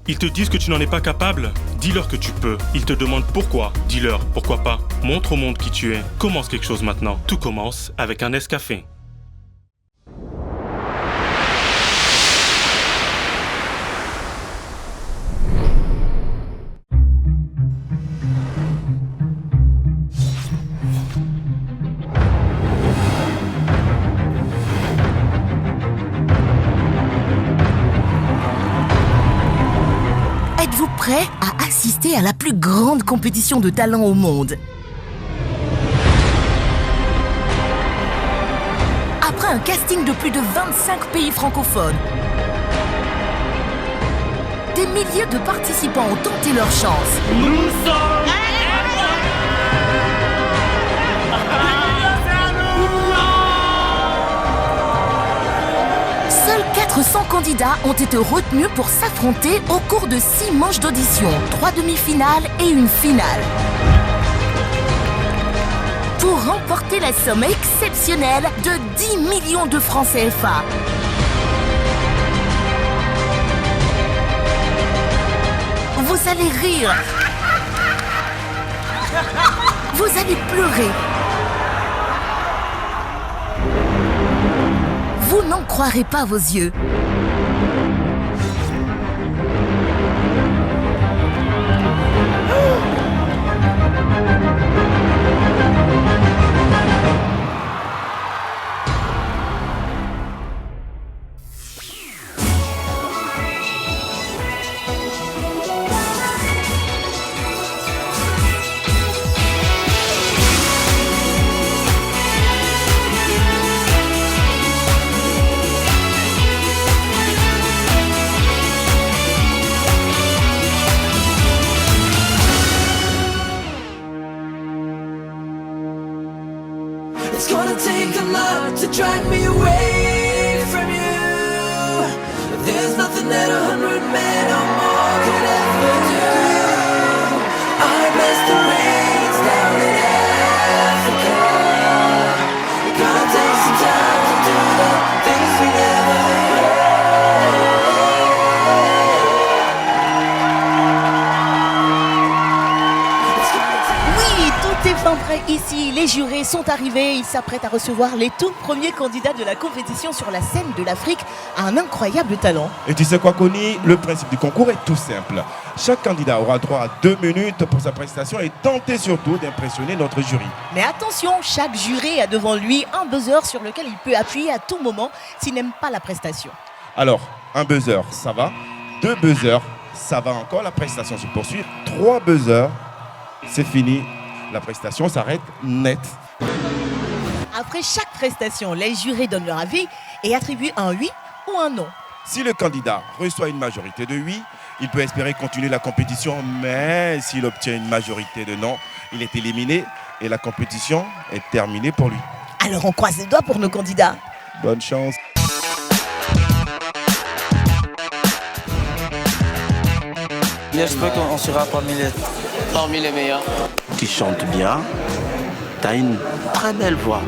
Ils te disent que tu n'en es pas capable? Dis-leur que tu peux. Ils te demandent pourquoi? Dis-leur pourquoi pas. Montre au monde qui tu es. Commence quelque chose maintenant. Tout commence avec un Nescafé. Êtes-vous prêt à assister à la plus grande compétition de talent au monde? Après un casting de plus de 25 pays francophones, des milliers de participants ont tenté leur chance. Nous sommes... Seuls 400 candidats ont été retenus pour s'affronter au cours de 6 manches d'audition, 3 demi-finales et une finale. Pour remporter la somme exceptionnelle de 10 millions de francs CFA. Vous allez rire. Vous allez pleurer. Vous n'en croirez pas vos yeux. It's gonna take a lot to drag me away from you. There's nothing that 100 men or more could ever do. I bless the rains down in Africa. It's gonna take some time to do the things we never Oui, tout est fin prêt ici. Les jurés sont arrivés. Ils s'apprêtent à recevoir les tout premiers candidats de la compétition sur la scène de l'Afrique à un incroyable talent. Et tu sais quoi, Connie? Le principe du concours est tout simple. Chaque candidat aura droit à 2 minutes pour sa prestation et tenter surtout d'impressionner notre jury. Mais attention, chaque juré a devant lui un buzzer sur lequel il peut appuyer à tout moment s'il n'aime pas la prestation. Alors, un buzzer, ça va. 2 buzzers, ça va encore. La prestation se poursuit. 3 buzzers, c'est fini. La prestation s'arrête net. Après chaque prestation, les jurés donnent leur avis et attribuent un oui ou un non. Si le candidat reçoit une majorité de oui, il peut espérer continuer la compétition, mais s'il obtient une majorité de non, il est éliminé et la compétition est terminée pour lui. Alors on croise les doigts pour nos candidats. Bonne chance. J'espère qu'on sera parmi les meilleurs. Tu chantes bien, tu as une très belle voix.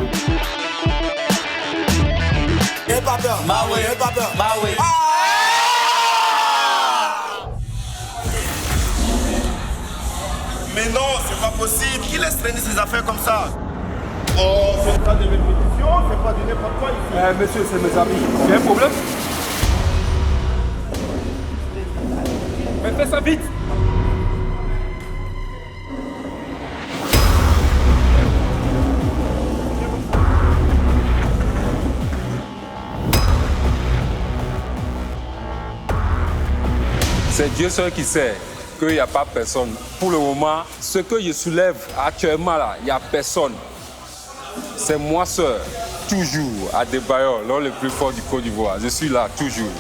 Mais non, c'est pas possible. Qui laisse traîner ses affaires comme ça? Oh, c'est pas de répétition, c'est pas du n'importe quoi ici. Monsieur, c'est mes amis. Il y a un problème? Mais fais ça vite! C'est Dieu seul qui sait qu'il n'y a pas personne. Pour le moment, ce que je soulève actuellement là, il n'y a personne. C'est moi seul, toujours, à Adebayor, l'homme le plus fort du Côte d'Ivoire. Je suis là, toujours.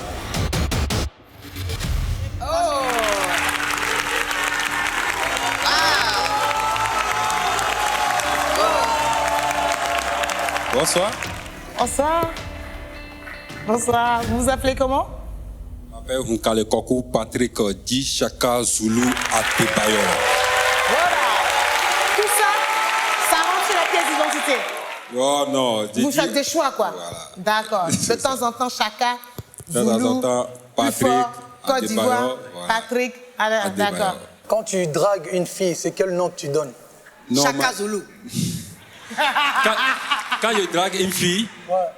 Bonsoir. Bonsoir. Bonsoir. Vous vous appelez comment? Je m'appelle Hunkale Kokou Patrick Di Chaka Zulu Adebayor. Voilà. Tout ça, ça rentre sur la pièce d'identité. Oh non. Vous faites des choix, quoi. Voilà. D'accord. De temps en temps, Chaka, De temps en temps, Patrick, Côte d'Ivoire. Voilà. Patrick. Ah, d'accord. Quand tu dragues une fille, c'est quel nom que tu donnes? Non, Chaka Zulu. Quand je drague une fille,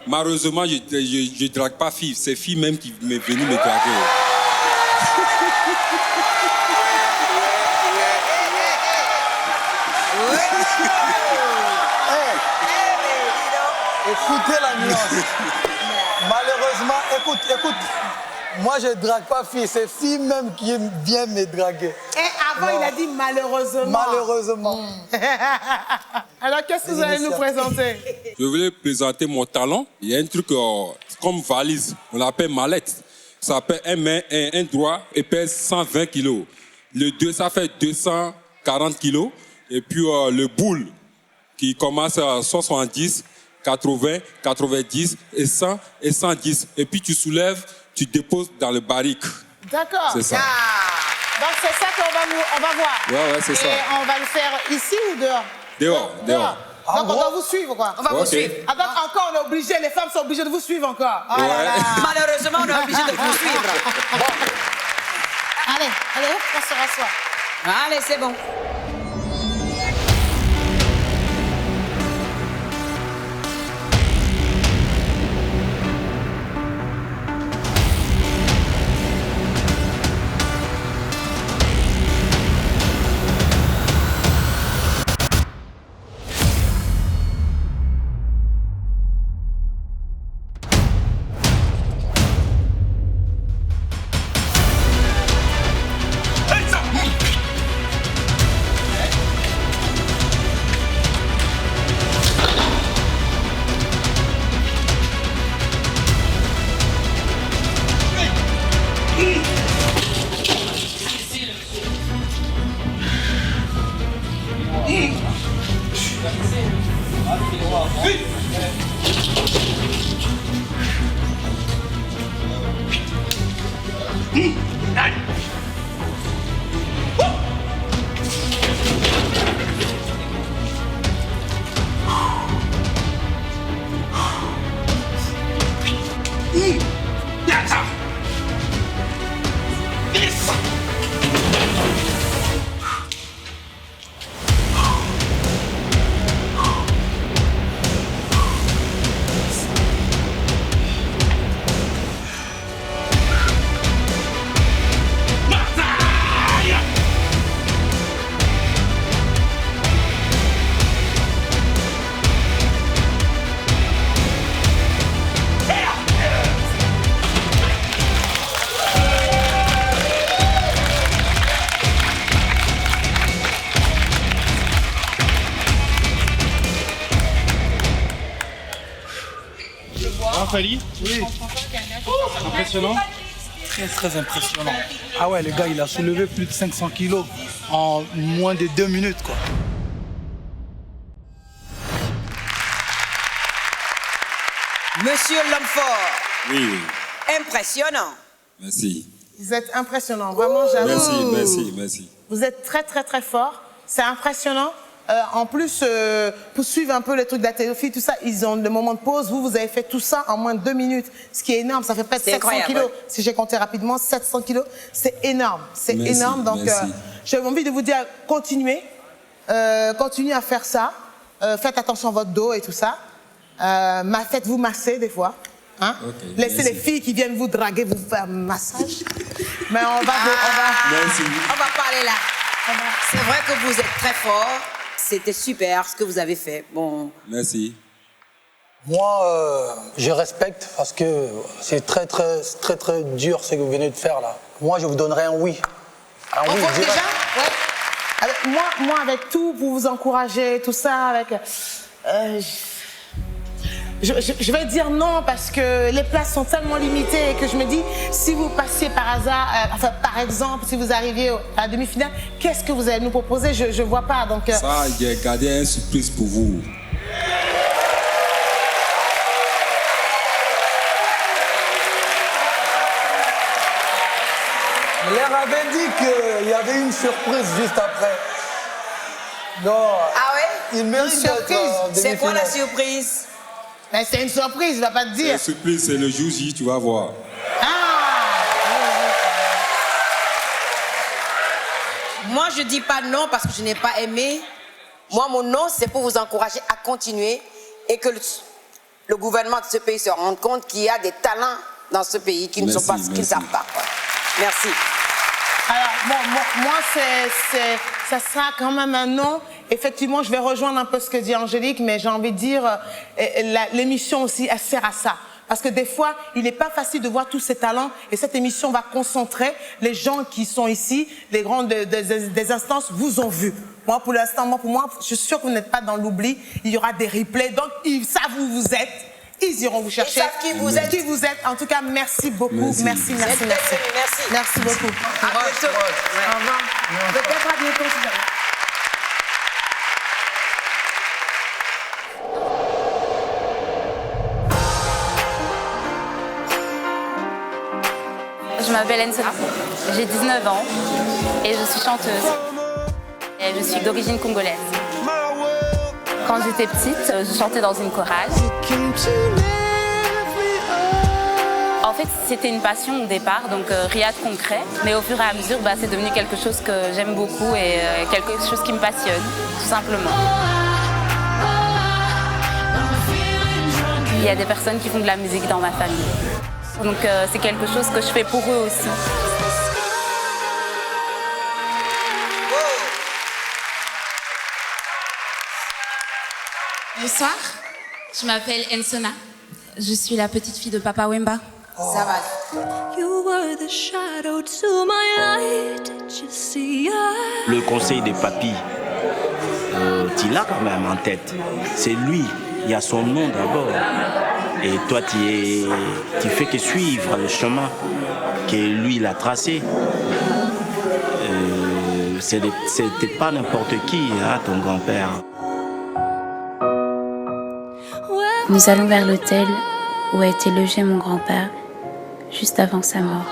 malheureusement, je ne drague pas fille. C'est fille même qui m'est venue me draguer. Écoutez la nuance. Malheureusement, écoute. Moi, je ne drague pas fille. C'est fille même qui vient me draguer. Et avant, il a dit malheureusement. Malheureusement. Alors, qu'est-ce que vous allez nous présenter? Je voulais présenter mon talent. Il y a un truc comme valise. On l'appelle mallette. Ça s'appelle un droit et pèse 120 kilos. Le 2, ça fait 240 kilos. Et puis le boule qui commence à 70, 80, 90 et 100 et 110. Et puis tu soulèves, tu déposes dans le barrique. D'accord. C'est ça. Ah. Donc c'est ça qu'on va voir. Ouais, c'est ça. Et on va le faire ici ou dehors? Dehors. Donc on doit vous suivre, quoi. On va vous suivre. Ah, donc encore, on est obligé, les femmes sont obligées de vous suivre encore. Oh Ouais. là là. Malheureusement, on est obligé de vous suivre. Allez, hop, on se rassoit. Allez, c'est bon. Fali? Oui. Impressionnant? Très impressionnant. Ah ouais, le gars, il a soulevé plus de 500 kilos en moins de 2 minutes, quoi. Monsieur Lomfort. Oui. Impressionnant. Merci. Vous êtes impressionnant, vraiment, j'avoue. Merci. Vous êtes très, très, très fort. C'est impressionnant. En plus, pour suivre un peu les trucs d'haltérophilie, tout ça, ils ont le moment de pause. Vous avez fait tout ça en moins de 2 minutes, ce qui est énorme. Ça fait presque 700 kilos. Ouais. Si j'ai compté rapidement, 700 kilos, c'est énorme. C'est énorme. Donc, j'ai envie de vous dire, continuez. Continuez à faire ça. Faites attention à votre dos et tout ça. Faites-vous masser des fois. Hein? Okay, laissez les filles qui viennent vous draguer, vous faire un massage. Mais on va parler là. C'est vrai que vous êtes très fort. C'était super ce que vous avez fait. Bon. Merci. Moi, je respecte parce que c'est très dur ce que vous venez de faire là. Moi, je vous donnerais un oui. Un oui direct. Déjà, ouais. Moi, avec tout, pour vous encourager, tout ça, avec... Je vais dire non parce que les places sont tellement limitées et que je me dis, si vous passiez par hasard, par exemple, si vous arriviez à la demi-finale, qu'est-ce que vous allez nous proposer? Je ne vois pas. Donc, ça, j'ai gardé une surprise pour vous. Je leur avais dit qu'il y avait une surprise juste après. Non. Ah ouais? Il mérite d'être en demi-finale. C'est quoi la surprise? Mais c'est une surprise, il va pas te dire. La surprise, c'est le jour J, tu vas voir. Ah! Moi, je dis pas non parce que je n'ai pas aimé. Moi, mon non, c'est pour vous encourager à continuer et que le gouvernement de ce pays se rende compte qu'il y a des talents dans ce pays qui ne sont pas, qui ne savent pas. Quoi. Merci. Alors, bon, moi, ça sera quand même un non. Effectivement, je vais rejoindre un peu ce que dit Angélique, mais j'ai envie de dire, l'émission aussi, elle sert à ça. Parce que des fois, il n'est pas facile de voir tous ces talents et cette émission va concentrer les gens qui sont ici, les grands des instances vous ont vu. Moi, pour l'instant, pour moi, je suis sûre que vous n'êtes pas dans l'oubli. Il y aura des replays, donc ils savent où vous êtes. Ils iront vous chercher. Ils savent qui vous êtes. En tout cas, merci beaucoup. Merci. Merci beaucoup. À bientôt. Au revoir. Peut-être à bientôt. Je m'appelle Ensona, j'ai 19 ans et je suis chanteuse. Et je suis d'origine congolaise. Quand j'étais petite, je chantais dans une chorale. En fait, c'était une passion au départ, donc rien de concret. Mais au fur et à mesure, c'est devenu quelque chose que j'aime beaucoup et quelque chose qui me passionne, tout simplement. Il y a des personnes qui font de la musique dans ma famille. Donc c'est quelque chose que je fais pour eux aussi. Bonsoir, je m'appelle Ensona. Je suis la petite fille de Papa Wemba. Ça va. Le conseil des papis, tu l'as quand même en tête. C'est lui, il y a son nom d'abord. Et toi, tu fais que suivre le chemin que lui, il a tracé. C'était pas n'importe qui, hein, ton grand-père. Nous allons vers l'hôtel où a été logé mon grand-père juste avant sa mort.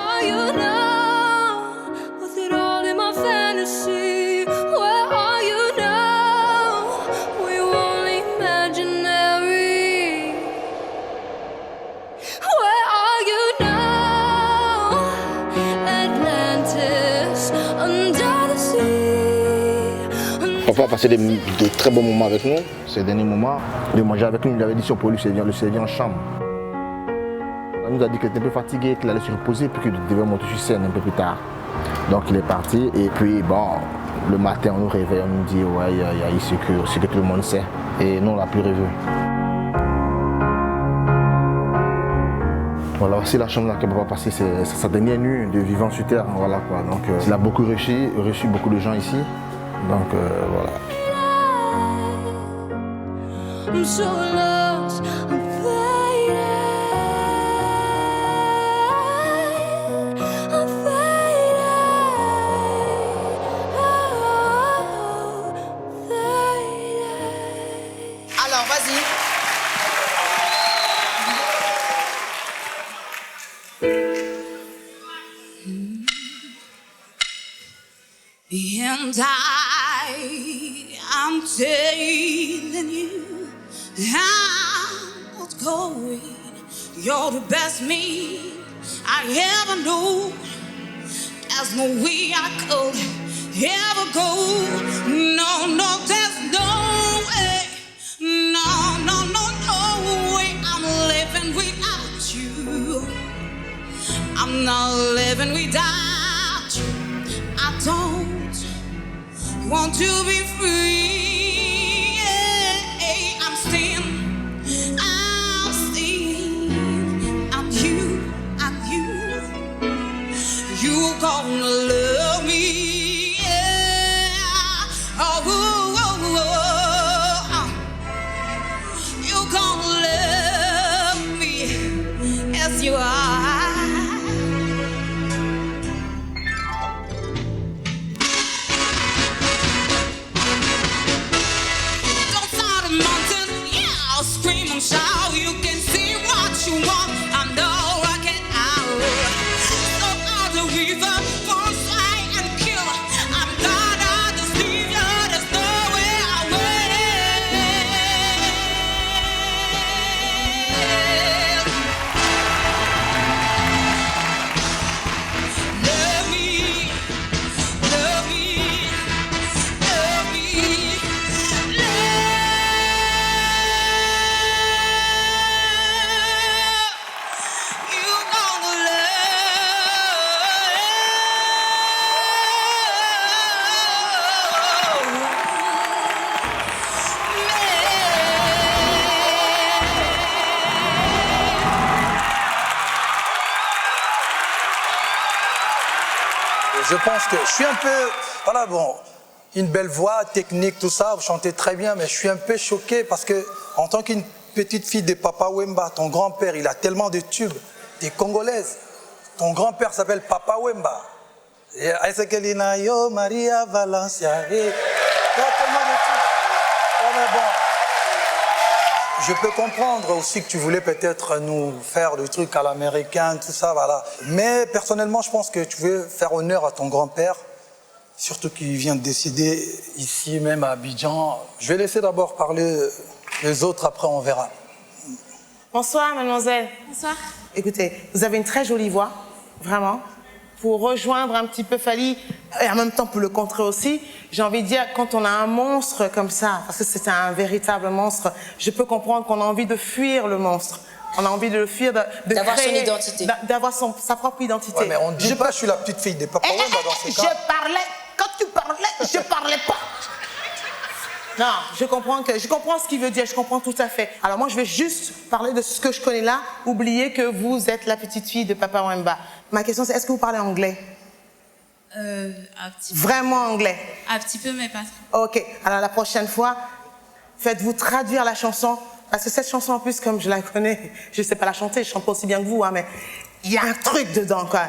Papa a passé de très bons moments avec nous, ces derniers moments. De manger avec nous, il avait dit si on pouvait lui servir, le servir en chambre. Il nous a dit qu'il était un peu fatigué, qu'il allait se reposer, puis qu'il devait monter sur scène un peu plus tard. Donc il est parti, et puis bon, le matin on nous réveille, on nous dit ouais, il y a eu ce que tout le monde sait. Et nous on l'a plus revu. Voilà, aussi la chambre là que papa a passé, c'est sa dernière nuit de vivant sur terre. Voilà, quoi. Donc il a beaucoup reçu beaucoup de gens ici. Donc voilà. I'm so lost, I'm faded, I'm faded, oh, faded. Alors, vas-y. And I'm telling you, I'm not going. You're the best me I ever knew. There's no way I could ever go. No, no, there's no way. No, no, no, no way. I'm living without you. I'm not living without you. I don't want to be free. I'm still, I'm you. You gonna love me, yeah. Oh, you gonna love me as you are. Shout, you can see what you want. I'm no rocket out. So out the river, force fly and kill Je pense que je suis un peu... Voilà, bon, une belle voix, technique, tout ça, vous chantez très bien, mais je suis un peu choqué parce que, en tant qu'une petite fille de Papa Wemba, ton grand-père, il a tellement de tubes, des Congolaises. Ton grand-père s'appelle Papa Wemba. Et Aisekelina, yo, Maria Valencia. Il y a tellement de tubes. Oh, mais bon. Je peux comprendre aussi que tu voulais peut-être nous faire des trucs à l'américain, tout ça, voilà. Mais personnellement, je pense que tu veux faire honneur à ton grand-père, surtout qu'il vient de décider ici même à Abidjan. Je vais laisser d'abord parler les autres, après on verra. Bonsoir, mademoiselle. Bonsoir. Écoutez, vous avez une très jolie voix, vraiment. Pour rejoindre un petit peu Fally, et en même temps pour le contrer aussi, j'ai envie de dire, quand on a un monstre comme ça, parce que c'est un véritable monstre, je peux comprendre qu'on a envie de fuir le monstre. On a envie de le fuir, d'avoir son identité. D'avoir sa propre identité. Ouais, mais on ne dit pas, je suis la petite fille des Papa Wemba dans ces cas. Je parlais, quand tu parlais, je parlais pas. Non, je comprends ce qu'il veut dire, je comprends tout à fait. Alors moi, je vais juste parler de ce que je connais là. Oubliez que vous êtes la petite fille de Papa Wemba. Ma question, c'est est-ce que vous parlez anglais? Un petit peu. Vraiment anglais? Un petit peu, mais pas trop. Ok, alors la prochaine fois, faites-vous traduire la chanson. Parce que cette chanson, en plus, comme je la connais, je ne sais pas la chanter, je chante pas aussi bien que vous, hein, mais il y a un truc dedans, quoi.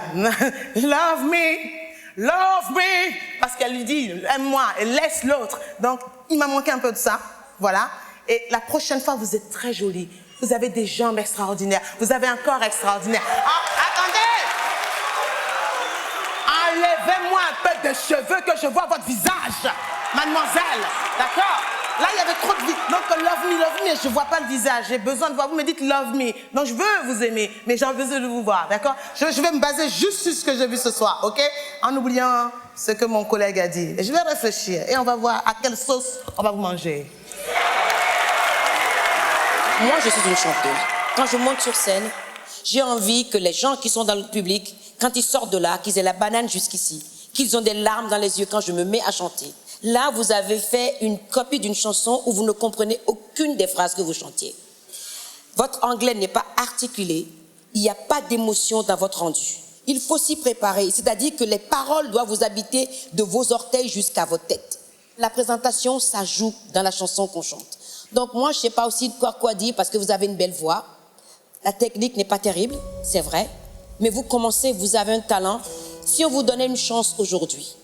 Love me, parce qu'elle lui dit, aime-moi, et laisse l'autre. Donc, il m'a manqué un peu de ça, voilà. Et la prochaine fois, vous êtes très jolie. Vous avez des jambes extraordinaires. Vous avez un corps extraordinaire. Ah, attendez! Enlevez-moi un peu de cheveux que je vois votre visage, mademoiselle. D'accord? Là, il y avait trop de vie. Donc, love me, je ne vois pas le visage. J'ai besoin de voir. Vous me dites love me. Donc, je veux vous aimer, mais j'ai besoin de vous voir. D'accord? Je vais me baser juste sur ce que j'ai vu ce soir, ok? En oubliant ce que mon collègue a dit. Et je vais réfléchir et on va voir à quelle sauce on va vous manger. Moi, je suis une chanteuse. Quand je monte sur scène, j'ai envie que les gens qui sont dans le public, quand ils sortent de là, qu'ils aient la banane jusqu'ici, qu'ils ont des larmes dans les yeux quand je me mets à chanter. Là, vous avez fait une copie d'une chanson où vous ne comprenez aucune des phrases que vous chantiez. Votre anglais n'est pas articulé, il n'y a pas d'émotion dans votre rendu. Il faut s'y préparer, c'est-à-dire que les paroles doivent vous habiter de vos orteils jusqu'à votre tête. La présentation, ça joue dans la chanson qu'on chante. Donc moi, je ne sais pas aussi quoi dire parce que vous avez une belle voix. La technique n'est pas terrible, c'est vrai, mais vous commencez, vous avez un talent. Si on vous donnait une chance aujourd'hui,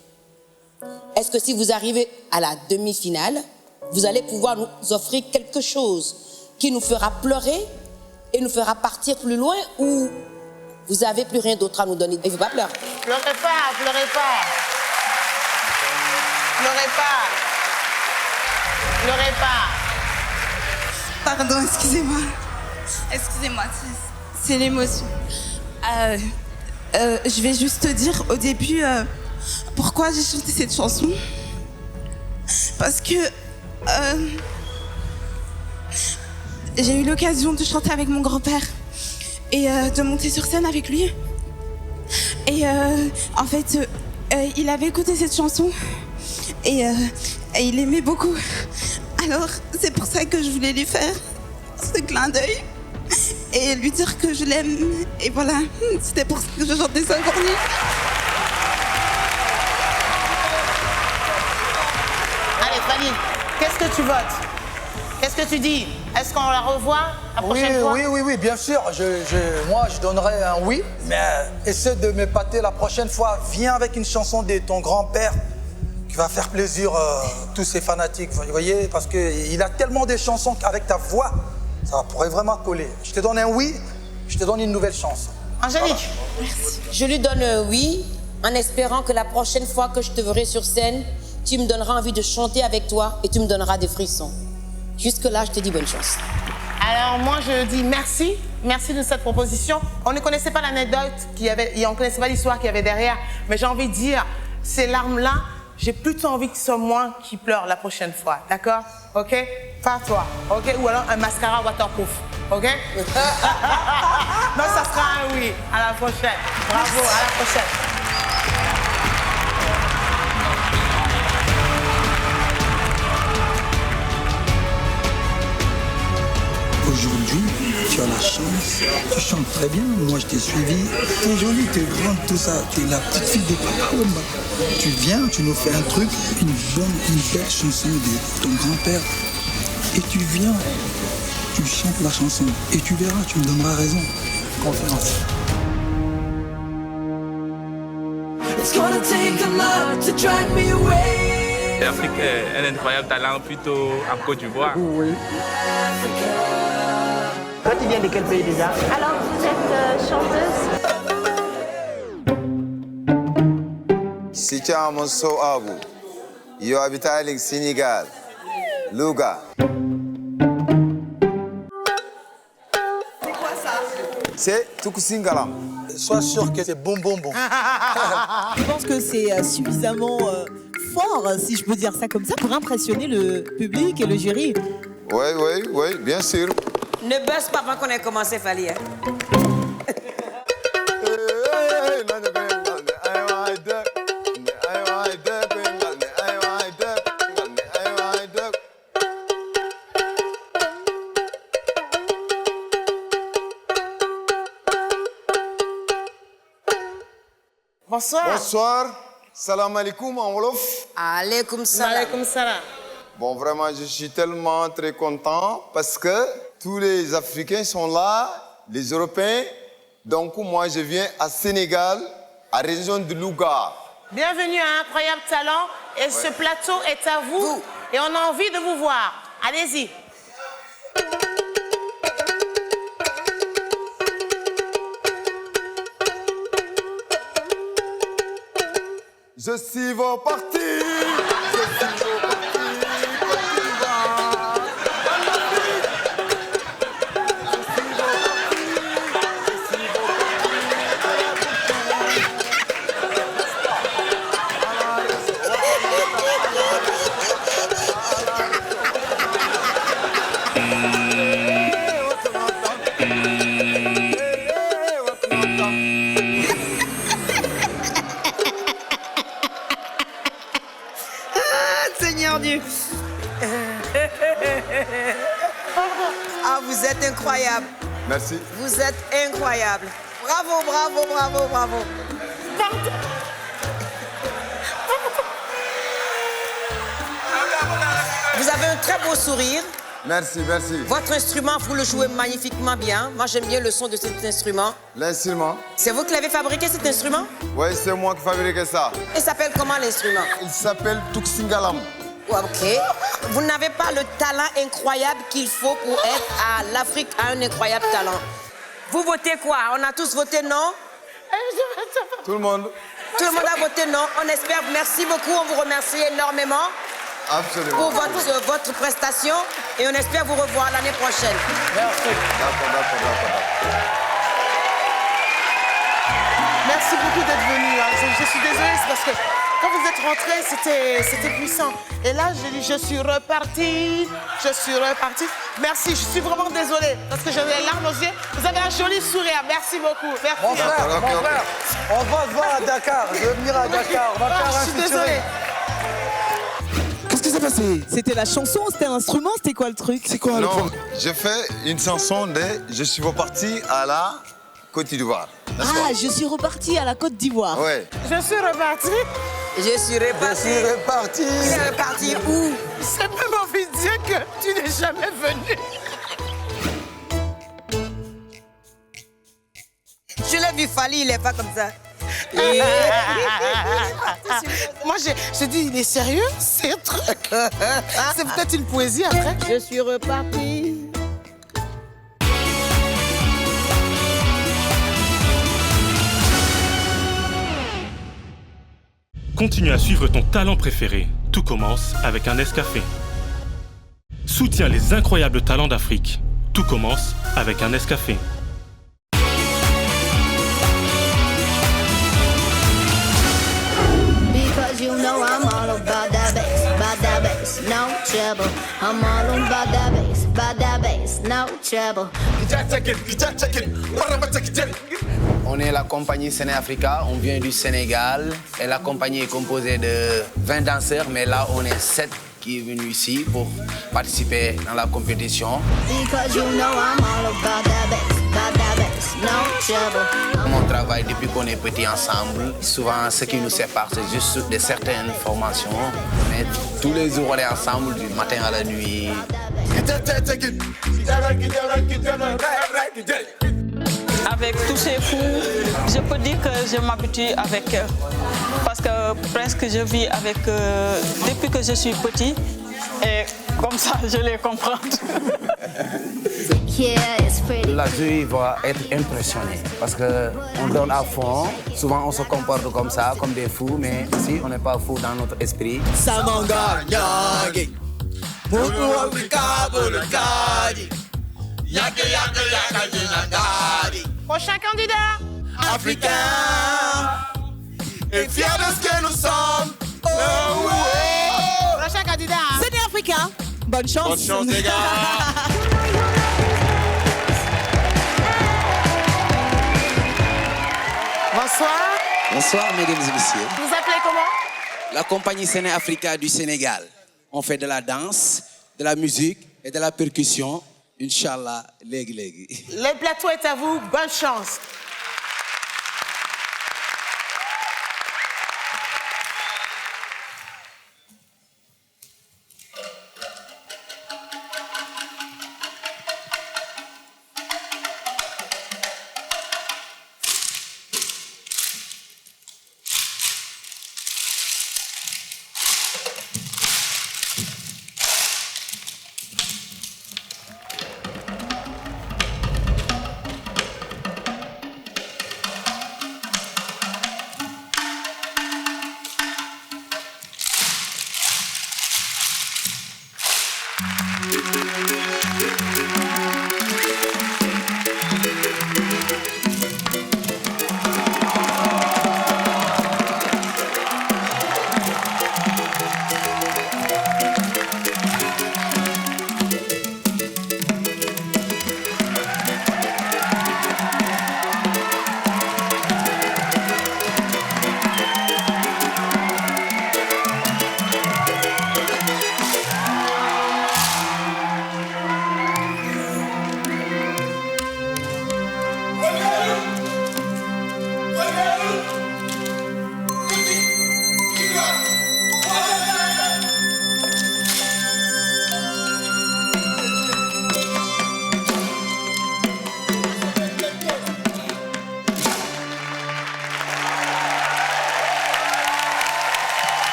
est-ce que si vous arrivez à la demi-finale, vous allez pouvoir nous offrir quelque chose qui nous fera pleurer et nous fera partir plus loin ou vous n'avez plus rien d'autre à nous donner? Il ne faut pas pleurer. Pleurez pas, pleurez pas. Pleurez pas. Pleurez pas. Pardon, excusez-moi. Excusez-moi, c'est l'émotion. Je vais juste te dire au début pourquoi j'ai chanté cette chanson. Parce que j'ai eu l'occasion de chanter avec mon grand-père et de monter sur scène avec lui. Et en fait, il avait écouté cette chanson et il aimait beaucoup. Alors, c'est pour ça que je voulais lui faire ce clin d'œil et lui dire que je l'aime. Et voilà, c'était pour ça que je chantais ça pour lui. Allez, Fally, qu'est-ce que tu votes? Qu'est-ce que tu dis? Est-ce qu'on la revoit la prochaine fois? Oui, bien sûr. Moi, je donnerais un oui, mais essaie de m'épater la prochaine fois. Viens avec une chanson de ton grand-père qui va faire plaisir à tous ces fanatiques, vous voyez, parce qu'il a tellement de chansons qu'avec ta voix, ça pourrait vraiment coller. Je te donne un oui, je te donne une nouvelle chance. Angélique, voilà. Je lui donne un oui, en espérant que la prochaine fois que je te verrai sur scène, tu me donneras envie de chanter avec toi et tu me donneras des frissons. Jusque-là, je te dis bonne chance. Alors moi, je dis merci. Merci de cette proposition. On ne connaissait pas l'anecdote qu'il y avait, et on ne connaissait pas l'histoire qu'il y avait derrière, mais j'ai envie de dire, ces larmes-là, j'ai plutôt envie que ce soit moi qui pleure la prochaine fois, d'accord? Ok? Pas toi, ok? Ou alors un mascara waterproof, ok? Donc ça sera un oui. À la prochaine. Bravo, à la prochaine. Aujourd'hui, tu as la chance, tu chantes très bien, moi je t'ai suivi, t'es jolie, t'es grande, tout ça, t'es la petite fille de Papa Wemba. Tu viens, tu nous fais un truc, une belle chanson de ton grand-père, et tu viens, tu chantes la chanson, et tu verras, tu me donneras raison. Confiance. It's gonna take a lot to drag me away. L'Afrique a un incroyable talent plutôt en Côte d'Ivoire. Oui. Toi, tu viens de quel pays déjà? Alors, vous êtes chanteuse? Si tu as mon so abu, you habite au Sénégal, Louga. C'est quoi ça? C'est Tukusingalam. Sois sûr que c'est bon. Je pense que c'est suffisamment fort, si je peux dire ça comme ça, pour impressionner le public et le jury. Oui, bien sûr. Ne buzz pas avant qu'on ait commencé, Fali. Hein? Bonsoir. Bonsoir. Salam alaikum en wolof. Alaikum salam. Alaikum salam. Bon, vraiment, je suis tellement très content parce que tous les Africains sont là, les Européens. Donc, moi, je viens à Sénégal, à la région de Louga. Bienvenue à Incroyable Talent. Et ce plateau est à vous. Et on a envie de vous voir. Allez-y. Je suis vos partis. Seigneur Dieu. Ah, vous êtes incroyable. Merci. Vous êtes incroyable. Bravo, bravo, bravo, bravo. Vous avez un très beau sourire. Merci. Votre instrument, vous le jouez magnifiquement bien. Moi, j'aime bien le son de cet instrument. L'instrument? C'est vous qui l'avez fabriqué, cet instrument? Oui, c'est moi qui fabrique ça. Il s'appelle comment, l'instrument? Il s'appelle Tukusingalam. Ok. Vous n'avez pas le talent incroyable qu'il faut pour être à l'Afrique a un incroyable talent. Vous votez quoi? On a tous voté non? Tout le monde? Tout le monde a voté non. On espère. Merci beaucoup. On vous remercie énormément. Absolument. Pour votre prestation et on espère vous revoir l'année prochaine. Merci. D'accord. Merci beaucoup d'être venu. Je suis désolée, c'est parce que quand vous êtes rentrés, c'était puissant. Et là, j'ai dit, je suis reparti. Merci, je suis vraiment désolée parce que j'ai les larmes aux yeux. Vous avez un joli sourire. Merci beaucoup. Merci. Mon frère, on va se voir à Dakar. Je vais venir à Dakar. On va faire un Je suis désolée. Qu'est-ce qui s'est passé? C'était la chanson, c'était l'instrument, c'était quoi le truc? C'est quoi le Non, problème? je fais une chanson de Je suis reparti à la Côte d'Ivoire. Ah, je suis reparti à la Côte d'Ivoire. Ouais. Je suis reparti. Je suis reparti. Il est reparti où? C'est même envie de dire que tu n'es jamais venu. Je l'ai vu Fali, il est pas comme ça. Moi, j'ai dit, il est sérieux, c'est un truc. C'est peut-être une poésie après. Je suis reparti. Continue à suivre ton talent préféré. Tout commence avec un Nescafé. Soutiens les incroyables talents d'Afrique. Tout commence avec un Nescafé. Because you know I'm all about that bass, no trouble. I'm all about that bass, no trouble. On est la compagnie Séné-Africa, on vient du Sénégal et la compagnie est composée de 20 danseurs, mais là on est 7 qui est venu ici pour participer dans la compétition. Because you know I'm all about that bass, no trouble. On travaille depuis qu'on est petit ensemble. Souvent, ce qui nous sépare, c'est juste de certaines formations. Mais tous les jours, on est ensemble du matin à la nuit. Avec tous ces fous, je peux dire que je m'habitue avec eux. Parce que presque je vis avec eux depuis que je suis petit. Et comme ça, je les comprends. La jury va être impressionnée parce qu'on donne à fond. Souvent, on se comporte comme ça, comme des fous, mais ici, on n'est pas fous dans notre esprit. Prochain candidat. Africain et fier de ce que nous sommes. Prochain candidat. C'est des Africains. Bonne chance. Bonne chance, les gars. Bonsoir. Bonsoir, mesdames et messieurs. Vous appelez comment? La compagnie Séné Africa du Sénégal. On fait de la danse, de la musique et de la percussion. Inch'Allah, légui. Le plateau est à vous. Bonne chance.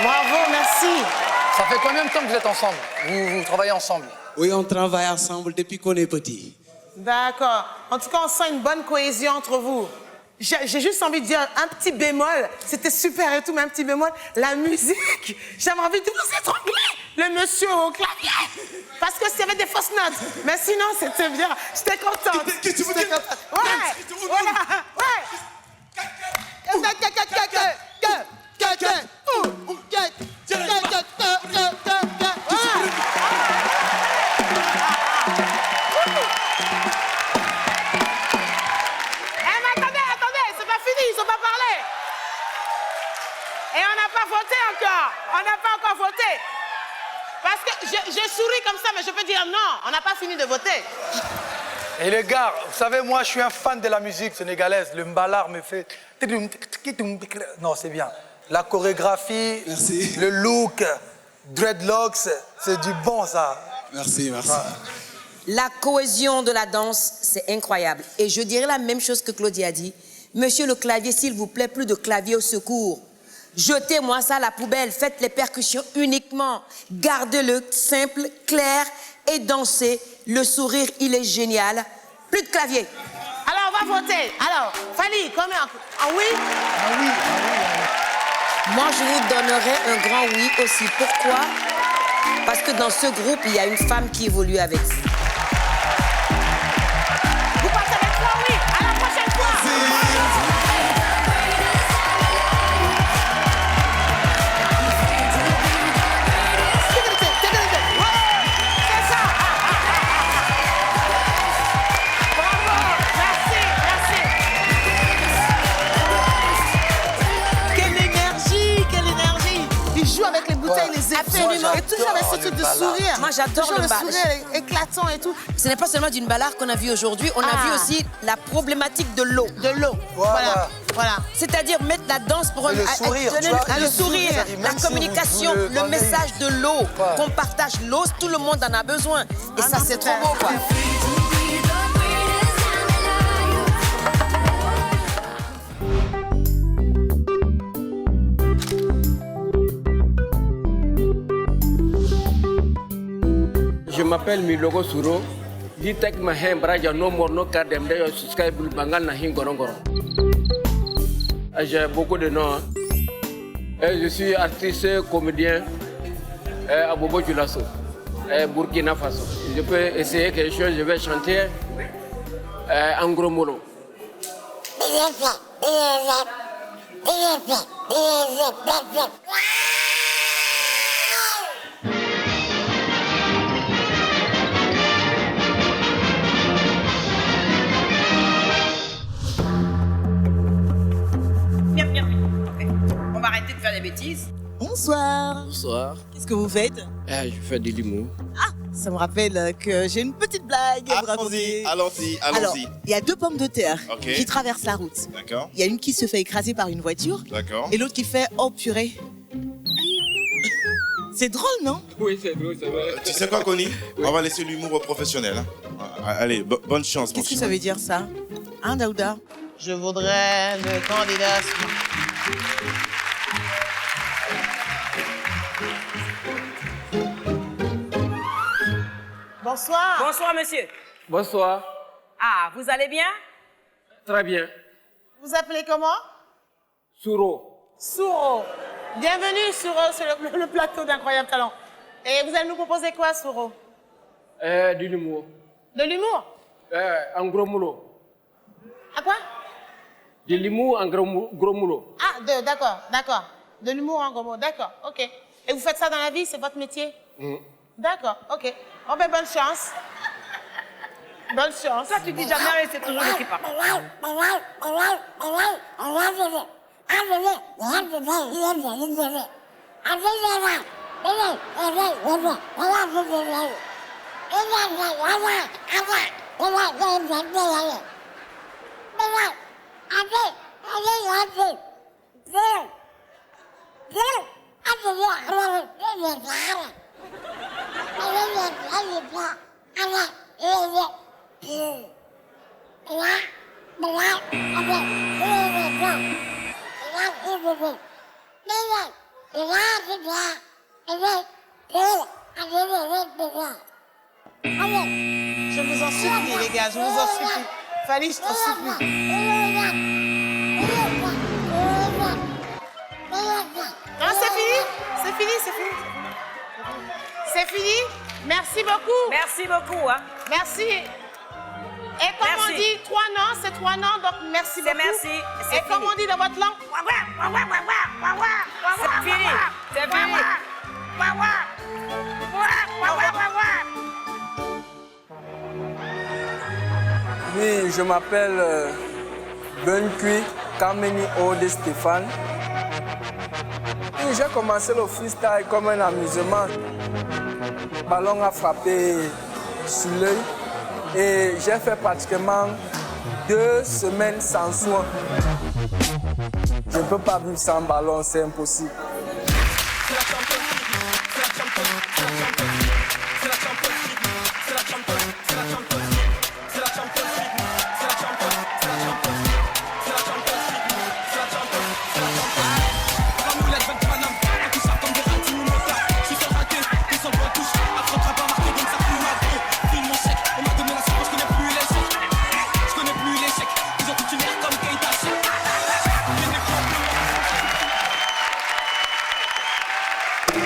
Bravo, merci. Ça fait combien de temps que vous êtes ensemble? Vous travaillez ensemble? Oui, on travaille ensemble depuis qu'on est petit. D'accord. En tout cas, on sent une bonne cohésion entre vous. J'ai juste envie de dire un petit bémol. C'était super et tout, mais un petit bémol. La musique, j'avais envie de vous étrangler. Le monsieur au clavier. Parce que s'il y avait des fausses notes. Mais sinon, c'était bien. J'étais contente. Qu'est-ce que tu veux dire? Ouais. Voilà. Ouais. On n'a pas encore voté. Parce que je souris comme ça, mais je peux dire non, on n'a pas fini de voter. Et les gars, vous savez, moi, je suis un fan de la musique sénégalaise. Le mbalar me fait... Non, c'est bien. La chorégraphie, merci. Le look, dreadlocks, c'est du bon, ça. Merci, merci. La cohésion de la danse, c'est incroyable. Et je dirais la même chose que Claudie a dit. Monsieur le clavier, s'il vous plaît, plus de clavier au secours. Jetez-moi ça à la poubelle. Faites les percussions uniquement. Gardez-le simple, clair et dansez. Le sourire, il est génial. Plus de clavier. Alors, on va voter. Alors, Fally, combien? Ah oui? Ah oui. Moi, je vous donnerai un grand oui aussi. Pourquoi? Parce que dans ce groupe, il y a une femme qui évolue avec vous. Vous partez avec 3 oui. À la prochaine fois. fait l'humour. Et toujours avec ce truc de sourire. Moi, j'adore toujours le le bal. sourire éclatant et tout. Ce n'est pas seulement d'une balard qu'on a vu aujourd'hui, on a vu aussi la problématique de l'eau. De l'eau. Voilà. C'est-à-dire mettre la danse pour Et le sourire, tu vois, le sourire, la même si communication, vous le le vendez. message de l'eau, qu'on partage l'eau, tout le monde en a besoin. Et ça, c'est trop beau, quoi. Je m'appelle Miloko Souro. Ditek mahem braja no morno kadem de subscribe bangal na hingorongoro. J'ai beaucoup de noms. Je suis artiste, comédien à Bobo Dioulasso, Burkina Faso. Je peux essayer quelque chose, je vais chanter en gros molo. Bien. Ok. On va arrêter de faire des bêtises. Bonsoir. Bonsoir. Qu'est-ce que vous faites? Je fais de l'humour. Ah, ça me rappelle que j'ai une petite blague à vous raconter. Allons-y. Alors, il y a 2 pommes de terre Ok. qui traversent la route. D'accord. Il y a une qui se fait écraser par une voiture D'accord. et l'autre qui fait « Oh purée ». C'est drôle, non? Oui, c'est drôle, c'est vrai. Tu sais quoi, Connie? On va laisser l'humour aux professionnels. Hein. Allez, bonne chance. mon Qu'est-ce que chéri. ça veut dire, ça? Hein, Daouda? Je voudrais le candidat. Bonsoir. Bonsoir, monsieur. Bonsoir. Ah, vous allez bien? Très bien. Vous appelez comment? Souro. Souro. Bienvenue sur le plateau d'Incroyable Talent. Et vous allez nous proposer quoi, Souro? De l'humour. De l'humour? En gros molo. À quoi? De l'humour en gros molo. Ah, d'accord. De l'humour en gros mot, d'accord, ok. Et vous faites ça dans la vie, c'est votre métier? D'accord, ok. Oh ben bonne chance. Bonne chance. Toi, tu dis jamais rien, c'est toujours lui qui parle. Je vous en supplie, les gars, je vous en supplie. Fali, je t'en supplie. Non, c'est fini. C'est fini. Merci beaucoup. Merci beaucoup. Hein. Merci. Et comme Merci. on dit, 3 noms, c'est 3 noms, donc merci beaucoup. merci, c'est Et comme fini. on dit dans votre langue, C'est fini. C'est fini. Oui, je m'appelle Benkui Kameni Ode Stéphane. Et j'ai commencé le freestyle comme un amusement. Le ballon a frappé sur l'œil et j'ai fait pratiquement 2 semaines sans soin. Je ne peux pas vivre sans ballon, c'est impossible.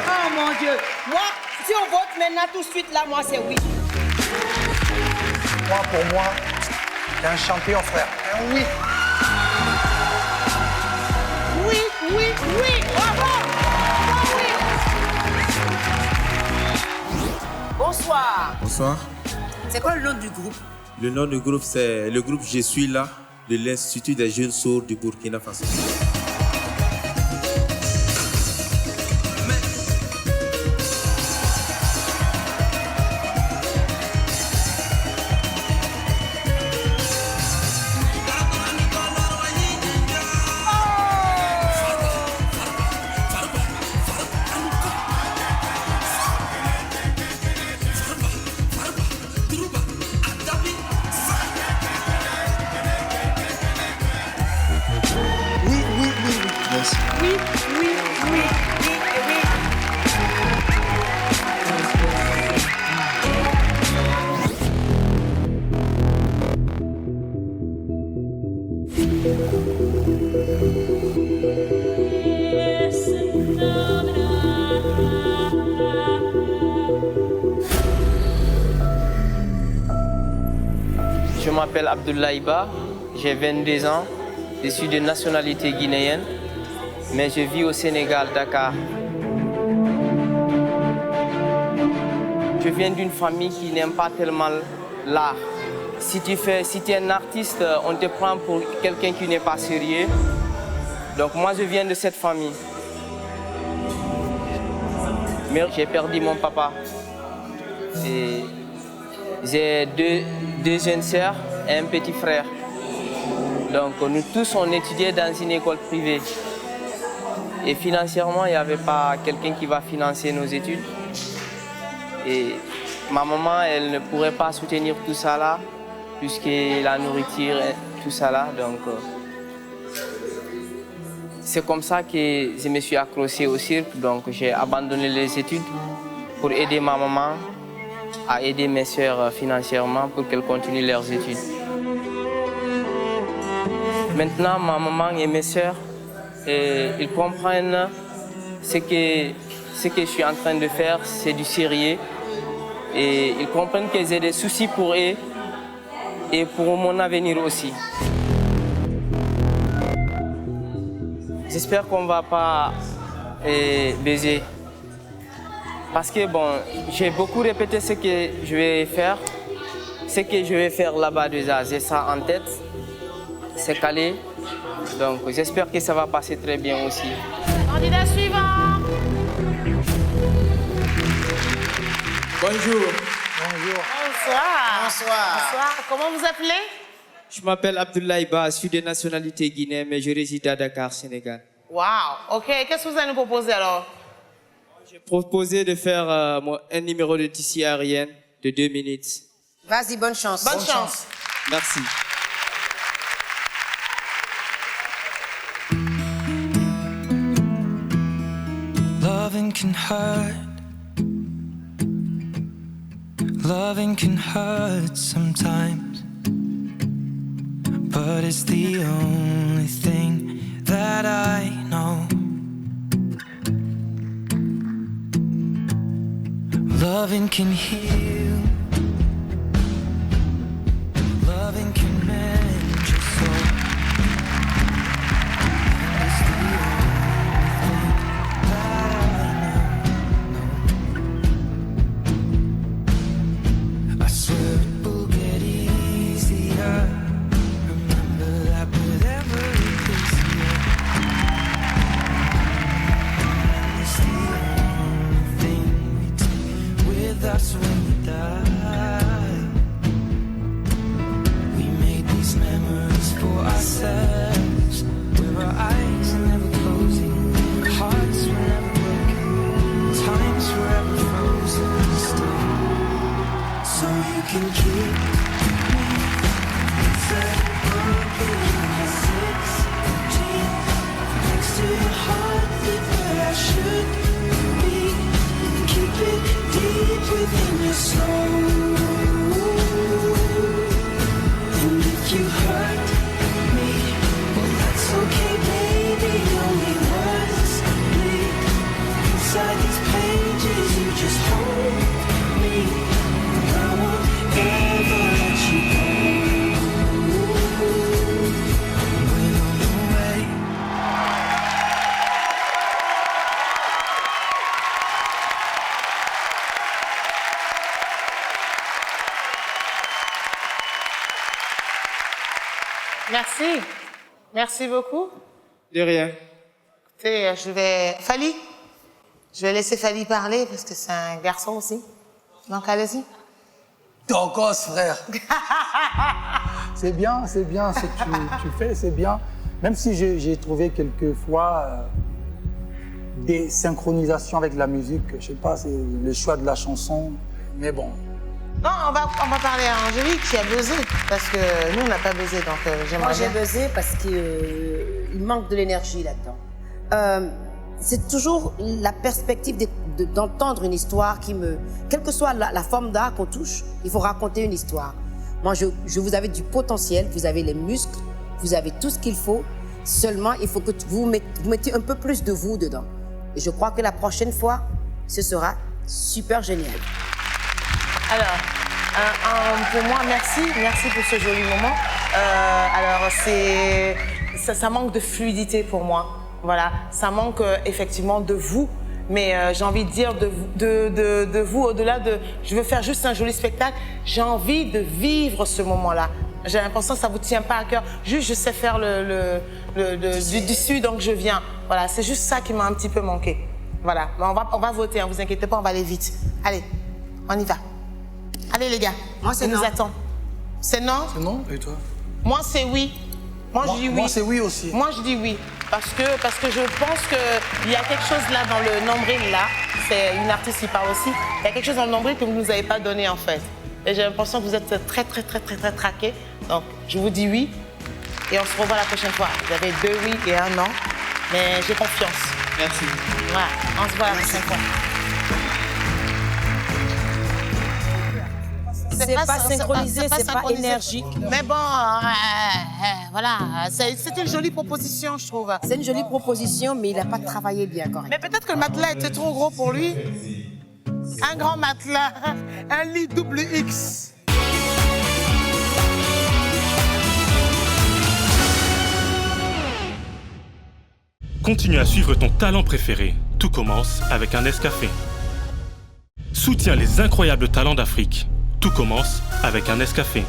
Oh mon Dieu. Moi, si on vote maintenant tout de suite, là, moi, c'est oui. Moi, pour moi, t'es un champion, frère. Un oui. Oui, bravo. Bonsoir. Bonsoir. C'est quoi le nom du groupe? Le nom du groupe, c'est le groupe Je suis là de l'Institut des jeunes sourds du Burkina Faso. Je m'appelle Abdoulaye Ba, j'ai 22 ans, je suis de nationalité guinéenne, mais je vis au Sénégal, Dakar. Je viens d'une famille qui n'aime pas tellement l'art. Si tu es un artiste, on te prend pour quelqu'un qui n'est pas sérieux. Donc moi, je viens de cette famille. Mais j'ai perdu mon papa. Et j'ai deux jeunes sœurs et un petit frère. Donc nous tous, on étudiait dans une école privée. Et financièrement, il n'y avait pas quelqu'un qui va financer nos études. Et ma maman, elle ne pourrait pas soutenir tout ça là, puisque la nourriture et tout ça là. Donc c'est comme ça que je me suis accroché au cirque. Donc j'ai abandonné les études pour aider ma maman à aider mes sœurs financièrement pour qu'elles continuent leurs études. Maintenant, ma maman et mes sœurs, ils comprennent ce que je suis en train de faire, c'est du sérieux. Et ils comprennent que j'ai des soucis pour eux et pour mon avenir aussi. J'espère qu'on ne va pas baiser. Parce que bon, j'ai beaucoup répété ce que je vais faire. Ce que je vais faire là-bas déjà, j'ai ça en tête. C'est calé. Donc j'espère que ça va passer très bien aussi. Candidat suivant. Bonjour. Bonjour. Bonsoir. Bonsoir. Comment vous appelez? Je m'appelle Abdoulaye Ba, je suis de nationalité guinéenne, mais je réside à Dakar, Sénégal. Wow. OK. Qu'est-ce que vous allez nous proposer alors? J'ai proposé de faire un numéro de tissu aérien de 2 minutes. Vas-y, bonne chance. Bonne chance. Merci. Loving can hurt. Loving can hurt sometimes, but it's the only thing that I know. Loving can heal. Loving can mend your soul. And it's the only thing that I swear it will get easier. Remember that with every kiss, and it's the only thing we take with us when we die. We made these memories for ourselves, with our eyes never closing, hearts were never broken, times forever frozen still. So you can keep me inside broken at 16, next to your heartbeat where I should be. Keep it deep within your soul. And if you hurt me, well that's okay, baby. Only words bleed inside these pages. You just hold me. I won't ever let you go. When I'm away. Merci. Merci beaucoup. De rien. Écoutez, Fally, je vais laisser Fally parler parce que c'est un garçon aussi. Donc allez-y. Ton gosse, frère. C'est bien ce que tu fais, c'est bien. Même si j'ai trouvé quelquefois des synchronisations avec la musique, je sais pas, c'est le choix de la chanson, mais bon. Non, on va parler à Angélique qui a buzzé, parce que nous, on n'a pas buzzé, donc j'aimerais Moi, bien. j'ai buzzé parce qu'il manque de l'énergie là-dedans. C'est toujours la perspective d'entendre une histoire qui me... Quelle que soit la forme d'art qu'on touche, il faut raconter une histoire. Moi, je vous avais du potentiel, vous avez les muscles, Vous avez tout ce qu'il faut. Seulement, il faut que vous mettiez un peu plus de vous dedans. Et je crois que la prochaine fois, ce sera super génial. Alors, pour moi, merci pour ce joli moment. Ça manque de fluidité pour moi. Voilà, ça manque effectivement de vous. Mais j'ai envie de dire de vous, au-delà de... Je veux faire juste un joli spectacle. J'ai envie de vivre ce moment-là. J'ai l'impression que ça ne vous tient pas à cœur. Juste, je sais faire du sud, donc je viens. Voilà, c'est juste ça qui m'a un petit peu manqué. Voilà, mais on va voter, hein, vous inquiétez pas, on va aller vite. Allez, on y va. Allez les gars, moi c'est non. Nous attend. C'est non? C'est non, et toi? Moi c'est oui. Moi je dis oui. Moi c'est oui aussi. Moi je dis oui. Parce que je pense qu'il y a quelque chose là dans le nombril là. C'est une artiste qui parle aussi. Il y a quelque chose dans le nombril que vous ne nous avez pas donné en fait. Et j'ai l'impression que vous êtes très traqués. Donc je vous dis oui. Et on se revoit la prochaine fois. Vous avez 2 oui et 1 non. Mais j'ai confiance. Merci. Voilà, on se voit la prochaine fois. C'est pas synchronisé, c'est pas énergique. Mais bon, voilà, c'est une jolie proposition, je trouve. C'est une jolie proposition, mais il n'a pas travaillé bien correctement. Mais peut-être que le matelas était trop gros pour lui. Un grand matelas, un lit double X. Continue à suivre ton talent préféré. Tout commence avec un Nescafé. Soutiens les incroyables talents d'Afrique. Tout commence avec un Nescafé.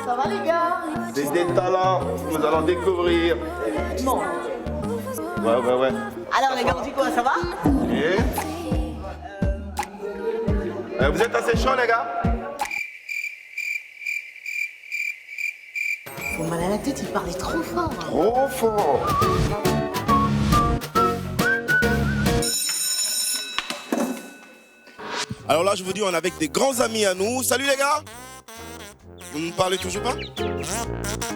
Ça va les gars? C'est des talents, nous allons découvrir. Non. Ouais. Alors les gars, on dit quoi, ça va? Vous êtes assez chaud les gars? Faut mal à la tête, il parlait trop fort. Trop fort. Alors là, je vous dis, on est avec des grands amis à nous. Salut les gars! Vous ne parlez toujours pas?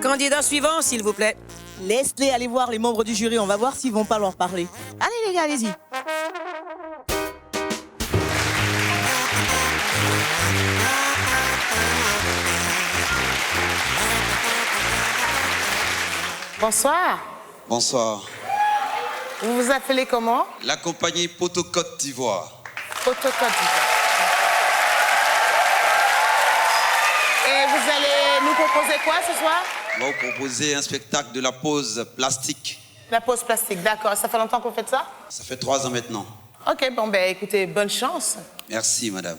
Candidat suivant, s'il vous plaît. Laisse-les aller voir les membres du jury, on va voir s'ils vont pas leur parler. Allez les gars, allez-y. Bonsoir. Bonsoir. Vous vous appelez comment? La compagnie Poto Côte d'Ivoire. Poto Côte d'Ivoire. Et vous allez nous proposer quoi ce soir? On va vous proposer un spectacle de la pose plastique. La pose plastique, d'accord. Ça fait longtemps que vous faites ça? Ça fait 3 ans maintenant. Ok, bon ben écoutez, bonne chance. Merci madame.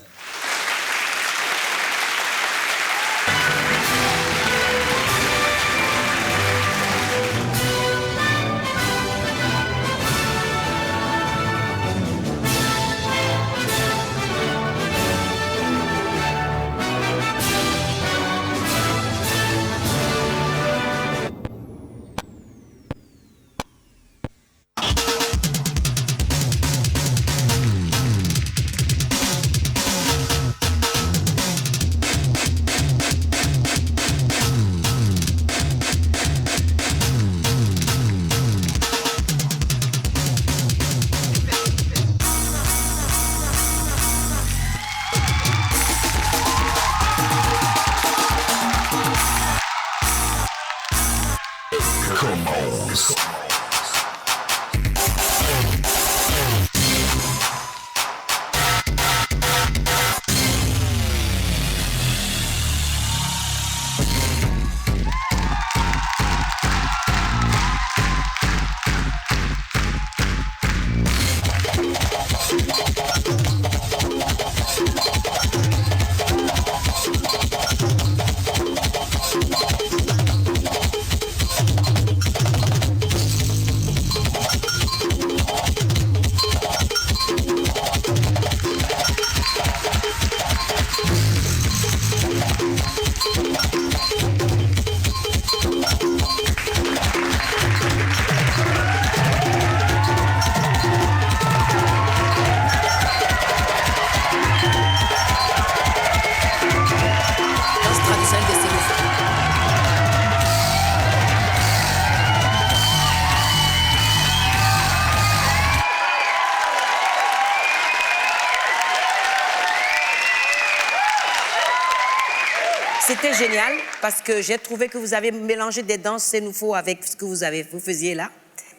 C'était génial parce que j'ai trouvé que vous avez mélangé des danses sénoufo avec ce que vous faisiez là.